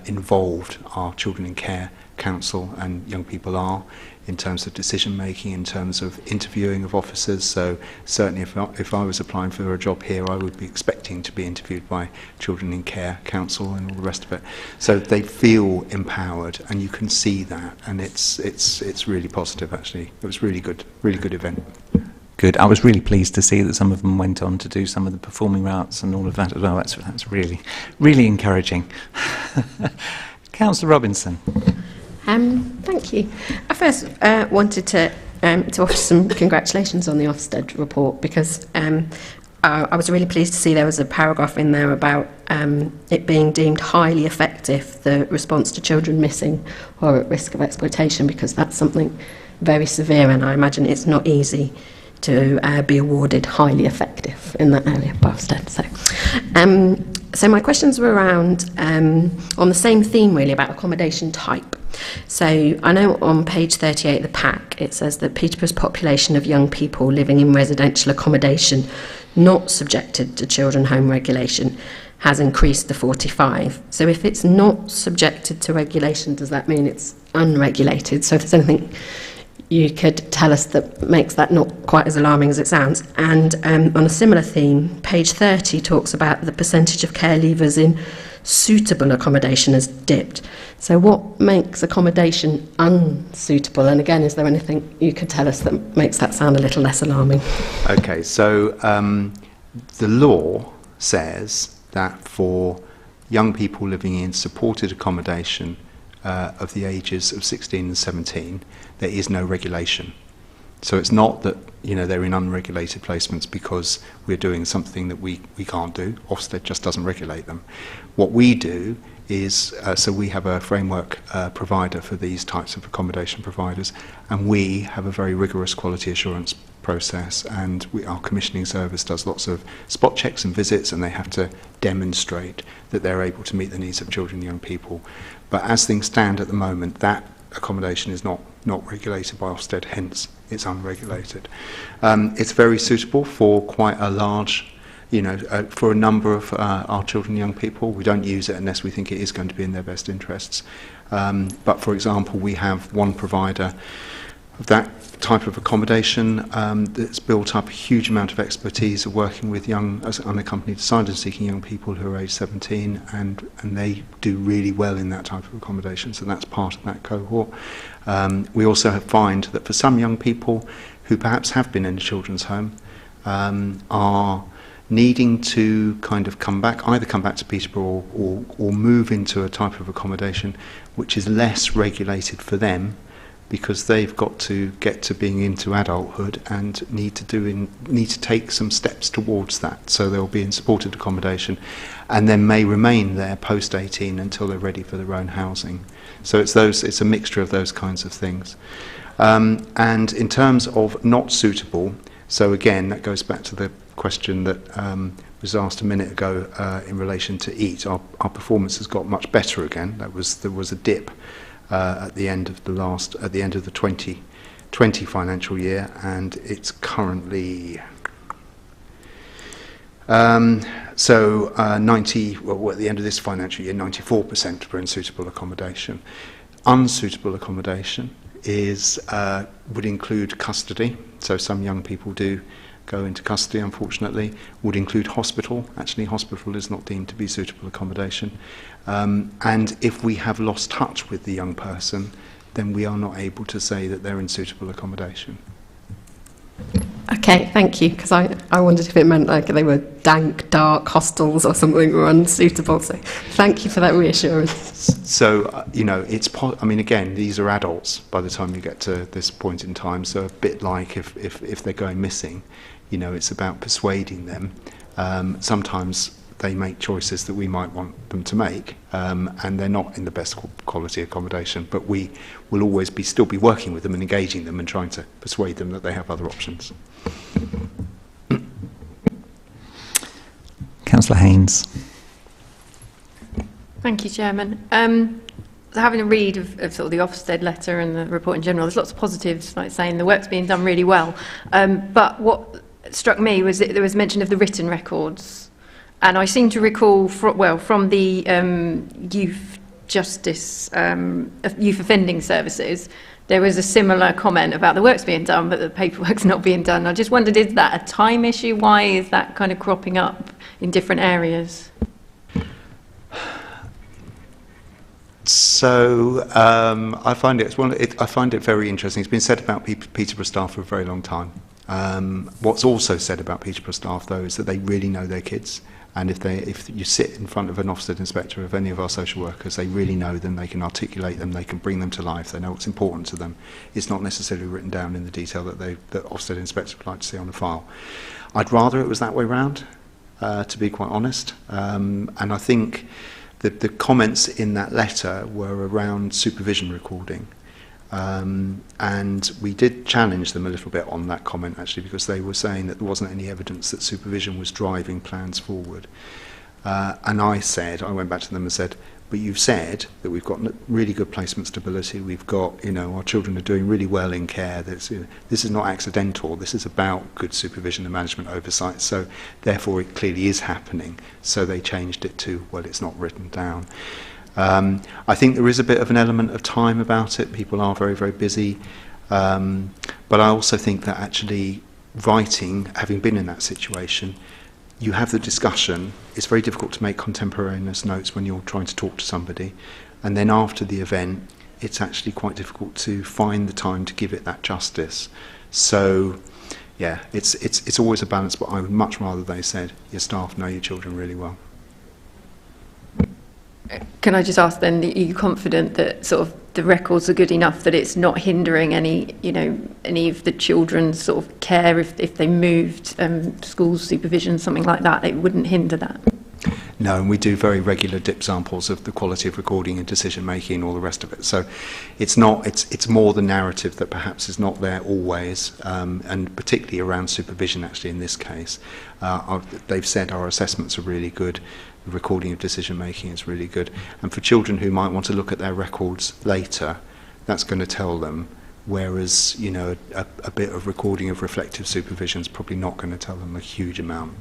involved our Children in Care Council and young people are in terms of decision making, in terms of interviewing of officers. So certainly if I was applying for a job here, I would be expecting to be interviewed by Children in Care Council and all the rest of it. So they feel empowered, and you can see that, and it's really positive actually. It was really good event. Good. I was really pleased to see that some of them went on to do some of the performing arts and all of that as well. That's really, really encouraging. Councillor Robinson. Thank you. I first wanted to offer some congratulations on the Ofsted report, because I was really pleased to see there was a paragraph in there about it being deemed highly effective, the response to children missing or at risk of exploitation, because that's something very severe, and I imagine it's not easy to be awarded highly effective in that area by Ofsted. So my questions were around on the same theme really, about accommodation type. So I know on page 38 of the pack it says that Peterborough's population of young people living in residential accommodation not subjected to children home regulation has increased to 45. So if it's not subjected to regulation, does that mean it's unregulated? So if there's anything you could tell us that makes that not quite as alarming as it sounds. And on a similar theme, page 30 talks about the percentage of care leavers in suitable accommodation has dipped. So what makes accommodation unsuitable? And again, is there anything you could tell us that makes that sound a little less alarming? Okay, so the law says that for young people living in supported accommodation of the ages of 16 and 17, there is no regulation. So it's not that they're in unregulated placements because we're doing something that we can't do. Ofsted just doesn't regulate them. What we do is, so we have a framework provider for these types of accommodation providers, and we have a very rigorous quality assurance process, and our commissioning service does lots of spot checks and visits, and they have to demonstrate that they're able to meet the needs of children and young people. But as things stand at the moment, that accommodation is not regulated by Ofsted, hence it's unregulated. It's very suitable for quite a large, for a number of our children and young people. We don't use it unless we think it is going to be in their best interests. But for example, we have one provider of that type of accommodation that's built up a huge amount of expertise of working with young, as unaccompanied asylum-seeking young people who are age 17, and they do really well in that type of accommodation, so that's part of that cohort. We also find that for some young people who perhaps have been in a children's home are needing to kind of either come back to Peterborough or move into a type of accommodation which is less regulated for them, because they've got to get to being into adulthood and need to take some steps towards that. So they'll be in supported accommodation and then may remain there post 18 until they're ready for their own housing. So it's a mixture of those kinds of things. And in terms of not suitable, so again that goes back to the question that was asked a minute ago in relation to EAT. Our performance has got much better again. There was a dip at the end of the 2020 financial year, and it's currently at the end of this financial year, 94% for unsuitable accommodation. Unsuitable accommodation would include custody, so some young people do go into custody, unfortunately, would include hospital. Actually, hospital is not deemed to be suitable accommodation. And if we have lost touch with the young person, then we are not able to say that they're in suitable accommodation. Okay, thank you, because I wondered if it meant like they were dank, dark hostels or something, or unsuitable. So thank you for that reassurance. So, I mean, again, these are adults by the time you get to this point in time, so a bit like if they're going missing, it's about persuading them. Sometimes they make choices that we might want them to make, and they're not in the best quality accommodation, but we will always still be working with them and engaging them and trying to persuade them that they have other options. Councillor Haynes. Thank you, Chairman. Having a read of sort of the Ofsted letter and the report in general, there's lots of positives, like saying the work's being done really well. But what struck me was that there was mention of the written records. And I seem to recall, from the youth justice, youth offending services, there was a similar comment about the work's being done, but the paperwork's not being done. I just wondered, is that a time issue? Why is that kind of cropping up in different areas? So I find it very interesting. It's been said about Peterborough staff for a very long time. What's also said about Peterborough staff, though, is that they really know their kids. And if you sit in front of an Ofsted inspector of any of our social workers, they really know them, they can articulate them, they can bring them to life, they know what's important to them. It's not necessarily written down in the detail that Ofsted inspectors would like to see on the file. I'd rather it was that way round, to be quite honest. And I think that the comments in that letter were around supervision recording. And we did challenge them a little bit on that comment, actually, because they were saying that there wasn't any evidence that supervision was driving plans forward. And I went back to them and said, but you've said that we've got really good placement stability, we've got, our children are doing really well in care, this is not accidental, this is about good supervision and management oversight, so therefore it clearly is happening. So they changed it to, well, it's not written down. I think there is a bit of an element of time about it. People are very, very busy. But I also think that actually writing, having been in that situation, you have the discussion. It's very difficult to make contemporaneous notes when you're trying to talk to somebody. And then after the event, it's actually quite difficult to find the time to give it that justice. So, yeah, it's always a balance, but I would much rather they said, your staff know your children really well. Can I just ask then, are you confident that sort of the records are good enough that it's not hindering any of the children's sort of care if they moved, schools, supervision, something like that, it wouldn't hinder that? No, and we do very regular dip samples of the quality of recording and decision making and all the rest of it. So it's more the narrative that perhaps is not there always, and particularly around supervision actually in this case. They've said our assessments are really good. The recording of decision making is really good, and for children who might want to look at their records later, that's going to tell them, whereas a bit of recording of reflective supervision is probably not going to tell them a huge amount.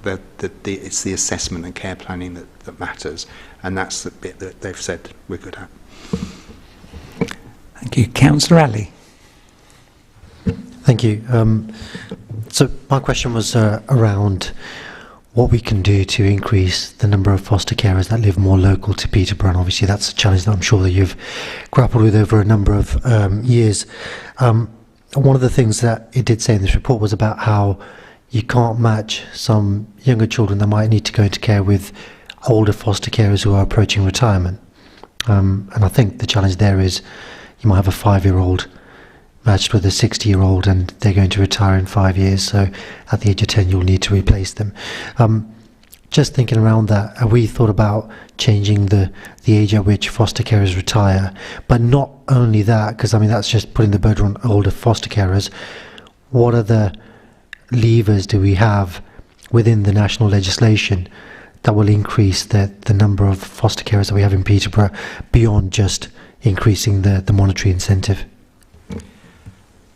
It's the assessment and care planning that matters, and that's the bit that they've said we're good at. Thank you. Councillor Ali. Thank you. So my question was around what we can do to increase the number of foster carers that live more local to Peterborough, and obviously that's a challenge that I'm sure that you've grappled with over a number of years. One of the things that it did say in this report was about how you can't match some younger children that might need to go into care with older foster carers who are approaching retirement. And I think the challenge there is you might have a 5-year-old matched with a 60-year-old and they're going to retire in 5 years, so at the age of 10 you'll need to replace them. Just thinking around that, have we thought about changing the age at which foster carers retire? But not only that, because I mean that's just putting the burden on older foster carers. What other levers do we have within the national legislation that will increase the number of foster carers that we have in Peterborough beyond just increasing the monetary incentive?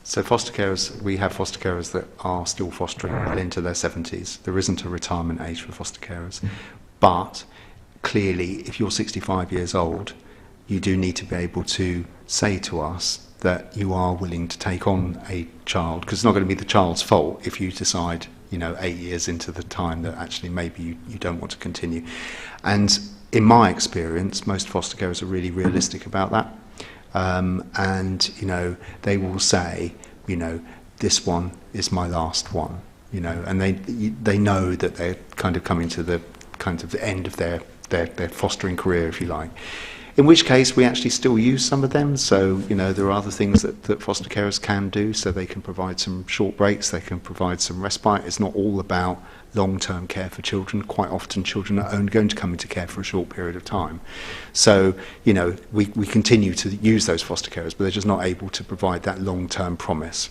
So foster carers, we have foster carers that are still fostering well into their 70s. There isn't a retirement age for foster carers. But clearly, if you're 65 years old, you do need to be able to say to us that you are willing to take on a child, because it's not going to be the child's fault if you decide, 8 years into the time that actually maybe you don't want to continue. And in my experience, most foster carers are really realistic about that. And they will say, this one is my last one. you know, and they know that they're kind of coming to the end of their fostering career, if you like. In which case, we actually still use some of them. So, you know, there are other things that foster carers can do. So they can provide some short breaks, they can provide some respite. It's not all about long-term care for children. Quite often, children are only going to come into care for a short period of time. So, you know, we continue to use those foster carers, but they're just not able to provide that long-term promise.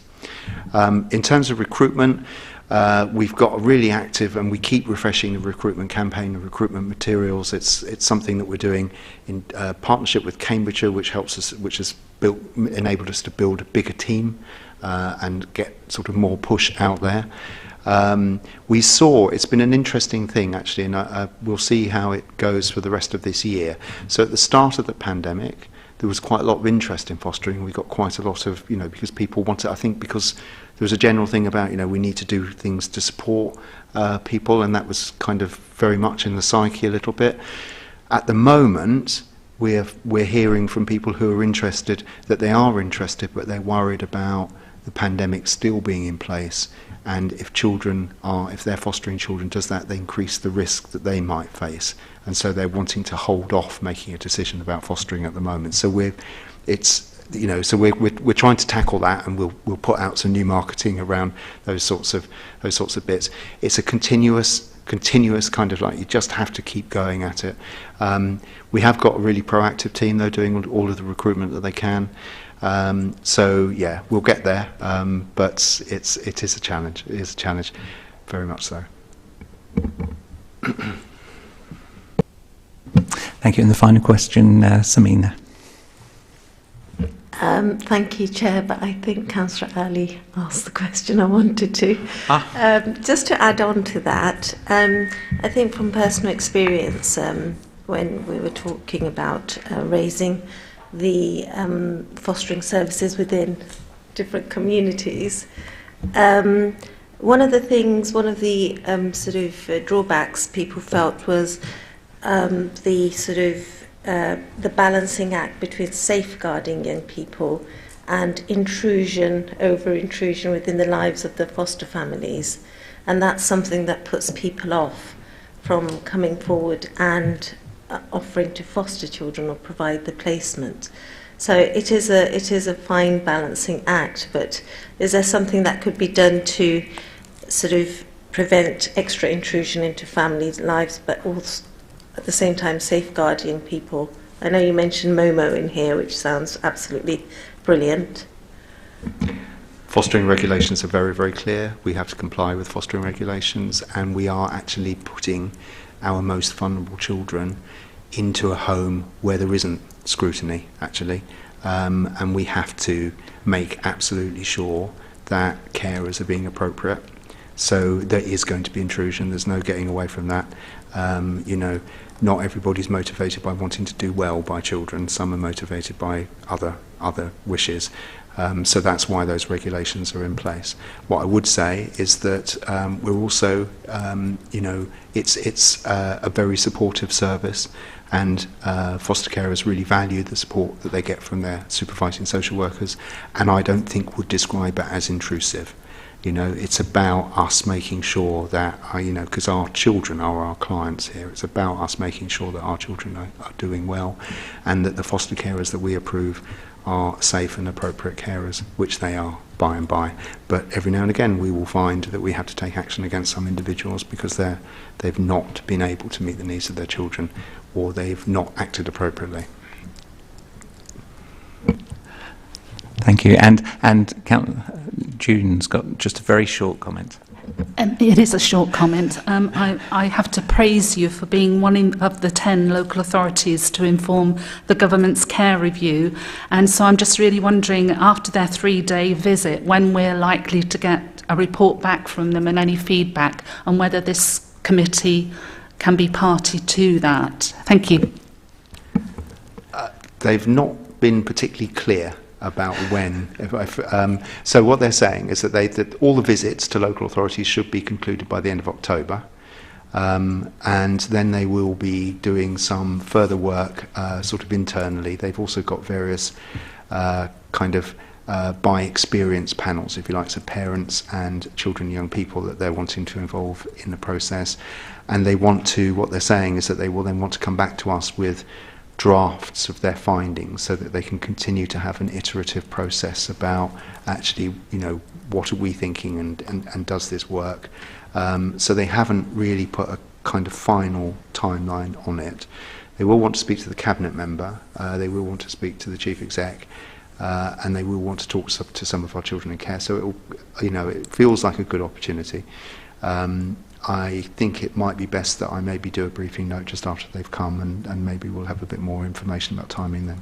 In terms of recruitment, we've got a really active, and we keep refreshing the recruitment campaign, the recruitment materials. It's something that we're doing in partnership with Cambridgeshire, which has enabled us to build a bigger team and get sort of more push out there. It's been an interesting thing actually, and we'll see how it goes for the rest of this year. So at the start of the pandemic, there was quite a lot of interest in fostering. We got quite a lot of, you know, because people wanted, I think because there was a general thing about, you know, we need to do things to support people, and that was kind of very much in the psyche a little bit. At the moment, we're hearing from people who are interested that they are interested, but they're worried about the pandemic still being in place, and if they're fostering children, does that increase the risk that they might face? And so they're wanting to hold off making a decision about fostering at the moment. So we're trying to tackle that, and we'll put out some new marketing around those sorts of bits. It's a continuous kind of, like, you just have to keep going at it. We have got a really proactive team though, doing all of the recruitment that they can. So yeah, we'll get there, but it is a challenge. It is a challenge, very much so. Thank you. And the final question, Samina. Thank you, Chair, but I think Councillor Ali asked the question I wanted to. Just to add on to that, I think from personal experience, when we were talking about raising the fostering services within different communities, one of the sort of drawbacks people felt was the balancing act between safeguarding young people and over-intrusion within the lives of the foster families. And that's something that puts people off from coming forward and offering to foster children or provide the placement. So it is a fine balancing act, but is there something that could be done to sort of prevent extra intrusion into families' lives, but also at the same time safeguarding people? I know you mentioned Momo in here, which sounds absolutely brilliant. Fostering regulations are very, very clear. We have to comply with fostering regulations, and we are actually putting our most vulnerable children into a home where there isn't scrutiny, actually. And we have to make absolutely sure that carers are being appropriate. So there is going to be intrusion. There's no getting away from that. You know, not everybody's motivated by wanting to do well by children. Some are motivated by other wishes. So that's why those regulations are in place. What I would say is that we're also, you know, it's a very supportive service, and foster carers really value the support that they get from their supervising social workers, and I don't think would describe it as intrusive. You know, it's about us making sure that, you know, because our children are our clients here, it's about us making sure that our children are doing well, and that the foster carers that we approve are safe and appropriate carers, which they are by and by. But every now and again we will find that we have to take action against some individuals because they've not been able to meet the needs of their children, or they've not acted appropriately. Thank you. And June's got just a very short comment. It is a short comment. I have to praise you for being one of the 10 local authorities to inform the government's care review. And so I'm just really wondering, after their 3-day visit, when we're likely to get a report back from them and any feedback, and whether this committee can be party to that. Thank you. They've not been particularly clear about when. So what they're saying is that all the visits to local authorities should be concluded by the end of October, and then they will be doing some further work sort of internally. They've also got various kind of by experience panels, if you like, so parents and children and young people that they're wanting to involve in the process. And they want to, what they're saying is that they will then want to come back to us with drafts of their findings so that they can continue to have an iterative process about actually, you know, what are we thinking and does this work? So they haven't really put a kind of final timeline on it. They will want to speak to the cabinet member, they will want to speak to the chief exec, and they will want to talk to some of our children in care. So it will, you know, it feels like a good opportunity. I think it might be best that I maybe do a briefing note just after they've come, and maybe we'll have a bit more information about timing then.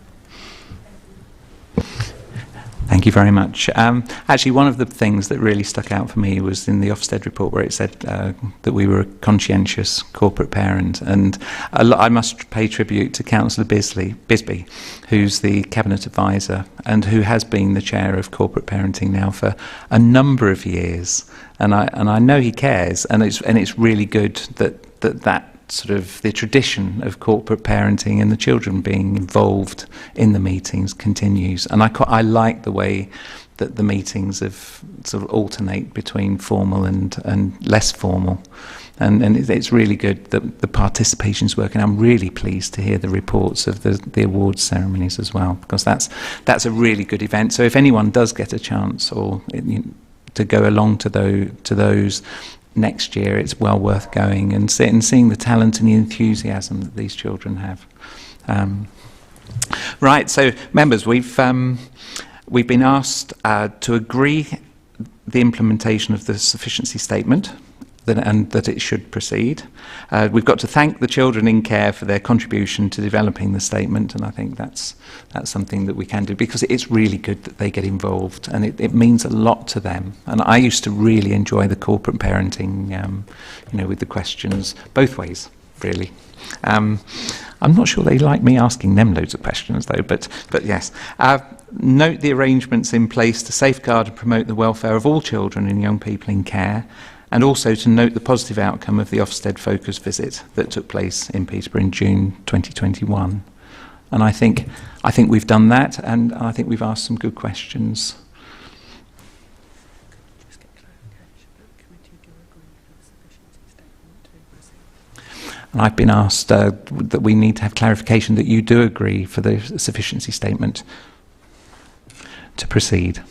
Thank you very much. Actually, one of the things that really stuck out for me was in the Ofsted report where it said that we were a conscientious corporate parent, and I must pay tribute to Councillor Bisbee, who's the Cabinet Advisor and who has been the chair of corporate parenting now for a number of years, and I know he cares, and it's really good that sort of the tradition of corporate parenting and the children being involved in the meetings continues. And I like the way that the meetings have sort of alternate between formal and less formal. And it's really good that the participation's working. I'm really pleased to hear the reports of the awards ceremonies as well, because that's a really good event. So if anyone does get a chance or to go along to those next year, it's well worth going and seeing the talent and the enthusiasm that these children have. Right, so members, we've been asked to agree the implementation of the Sufficiency Statement and that it should proceed. We've got to thank the children in care for their contribution to developing the statement, and I think that's something that we can do, because it's really good that they get involved, and it means a lot to them. And I used to really enjoy the corporate parenting, with the questions both ways, really. I'm not sure they like me asking them loads of questions, though, but yes. Note the arrangements in place to safeguard and promote the welfare of all children and young people in care, and also to note the positive outcome of the Ofsted focus visit that took place in Peterborough in June 2021. And I think we've done that, and I think we've asked some good questions. And I've been asked that we need to have clarification that you do agree for the sufficiency statement to proceed.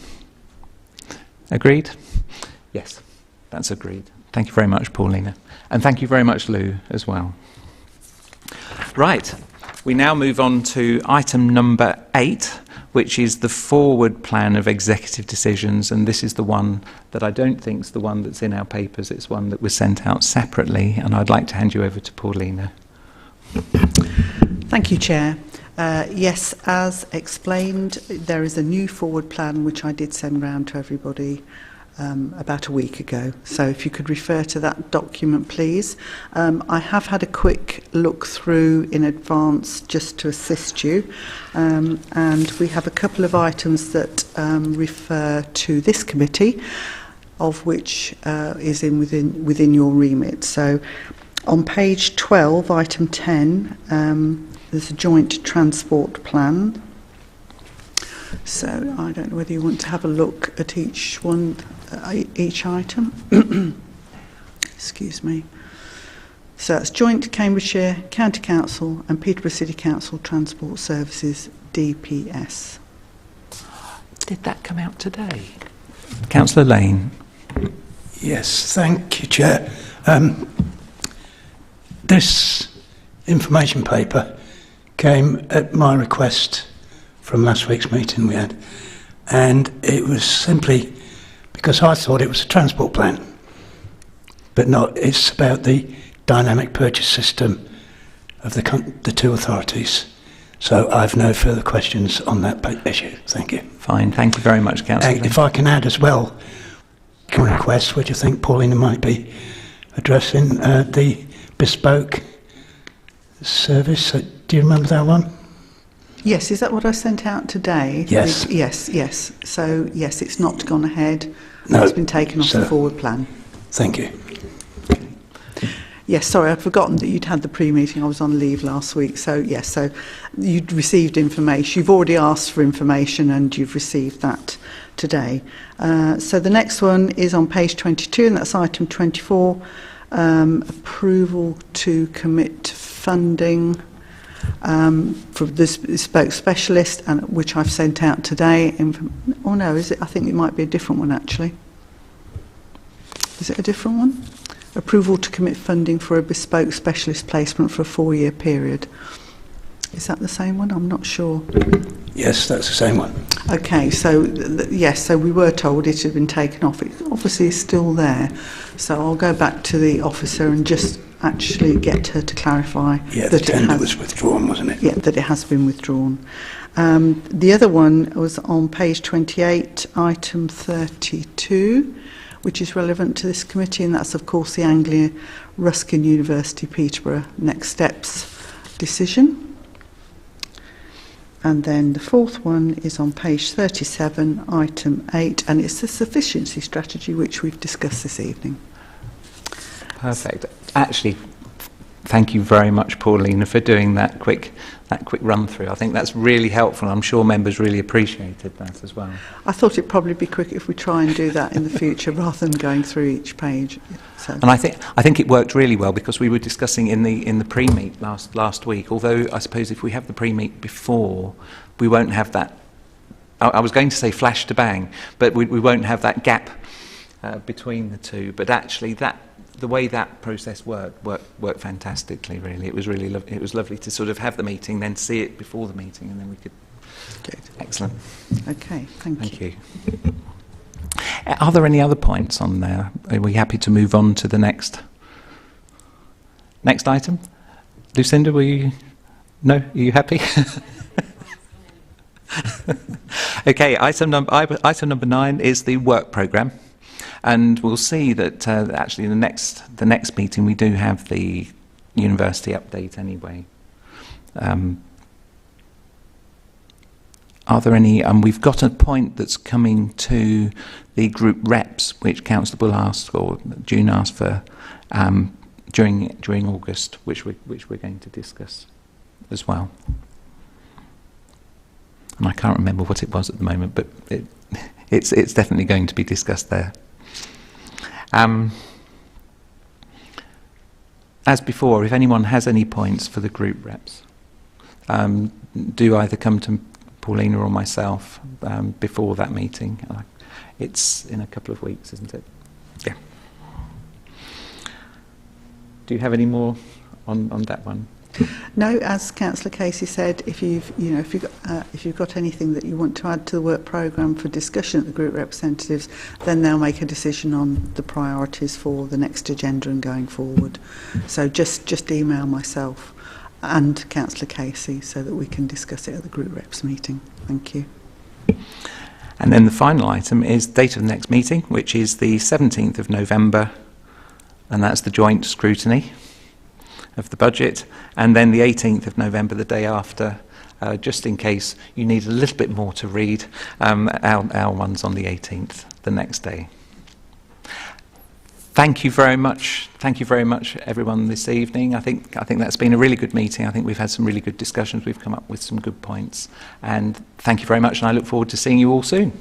Agreed? Yes. That's agreed. Thank you very much, Paulina. And thank you very much, Lou, as well. Right, we now move on to item number 8, which is the forward plan of executive decisions. And this is the one that I don't think is the one that's in our papers. It's one that was sent out separately. And I'd like to hand you over to Paulina. Thank you, Chair. Yes, as explained, there is a new forward plan which I did send round to everybody about a week ago. So if you could refer to that document, please. I have had a quick look through in advance just to assist you, and we have a couple of items that refer to this committee, of which is within your remit. So on page 12, item 10, there's a joint transport plan. So I don't know whether you want to have a look at each one, each item. Excuse me. So it's joint Cambridgeshire County Council and Peterborough City Council Transport Services, DPS. Did that come out today? Councillor Lane. Yes, thank you, Chair. This information paper came at my request from last week's meeting we had, and it was simply because I thought it was a transport plan, but not. It's about the dynamic purchase system of the two authorities. So I have no further questions on that issue. Thank you. Fine, thank you very much, Councillor. And if I can add as well, a request which I think Paulina might be addressing, the bespoke service. Do you remember that one? Yes, is that what I sent out today? Yes. Yes. So, yes, it's not gone ahead. No, it's been taken off the forward plan. Thank you. Yes, sorry, I'd forgotten that you'd had the pre-meeting. I was on leave last week. So, yes, so you'd received information. You've already asked for information and you've received that today. So the next one is on page 22, and that's item 24, approval to commit funding for this bespoke specialist, and which I've sent out today. Oh no, is it? I think it might be a different one actually. Is it a different one? Approval to commit funding for a bespoke specialist placement for a 4-year period. Is that the same one? I'm not sure. Yes, that's the same one. Okay, so yes, so we were told it had been taken off. It obviously is still there. So I'll go back to the officer and just actually get her to clarify Yeah, that the tender was withdrawn, wasn't it? Yeah, that it has been withdrawn. The other one was on page 28, item 32, which is relevant to this committee, and that's of course the Anglia Ruskin University Peterborough next steps decision. And then the fourth one is on page 37, item 8, and it's the sufficiency strategy which we've discussed this evening. Perfect. Actually, thank you very much, Paulina, for doing that quick run through. I think that's really helpful. I'm sure members really appreciated that as well. I thought it'd probably be quicker if we try and do that in the future rather than going through each page. So. And I think it worked really well because we were discussing in the pre-meet last week. Although I suppose if we have the pre-meet before, we won't have that. I was going to say flash to bang, but we won't have that gap between the two. But actually, the way that process worked fantastically. Really, it was it was lovely to sort of have the meeting, then see it before the meeting, and then we could. Good. Excellent. Okay, thank you. Are there any other points on there? Are we happy to move on to the next item? Lucinda, were you? No, are you happy? Okay, item number 9 is the work programme. And we'll see that actually in the next meeting we do have the university update anyway. Are there any? We've got a point that's coming to the group reps, which Councillor Bull asked, or June asked for during August, which we're going to discuss as well. And I can't remember what it was at the moment, but it's definitely going to be discussed there. As before, if anyone has any points for the group reps, do either come to Paulina or myself before that meeting. It's in a couple of weeks, isn't it? Yeah. Do you have any more on that one? No, as Councillor Casey said, if you've got anything that you want to add to the work programme for discussion at the group representatives, then they'll make a decision on the priorities for the next agenda and going forward. So just email myself and Councillor Casey so that we can discuss it at the group reps meeting. Thank you. And then the final item is date of the next meeting, which is the 17th of November, and that's the joint scrutiny of the budget, and then the 18th of November, the day after, just in case you need a little bit more to read, our one's on the 18th, the next day. Thank you very much. Thank you very much, everyone, this evening. I think that's been a really good meeting. I think we've had some really good discussions. We've come up with some good points. And thank you very much, and I look forward to seeing you all soon.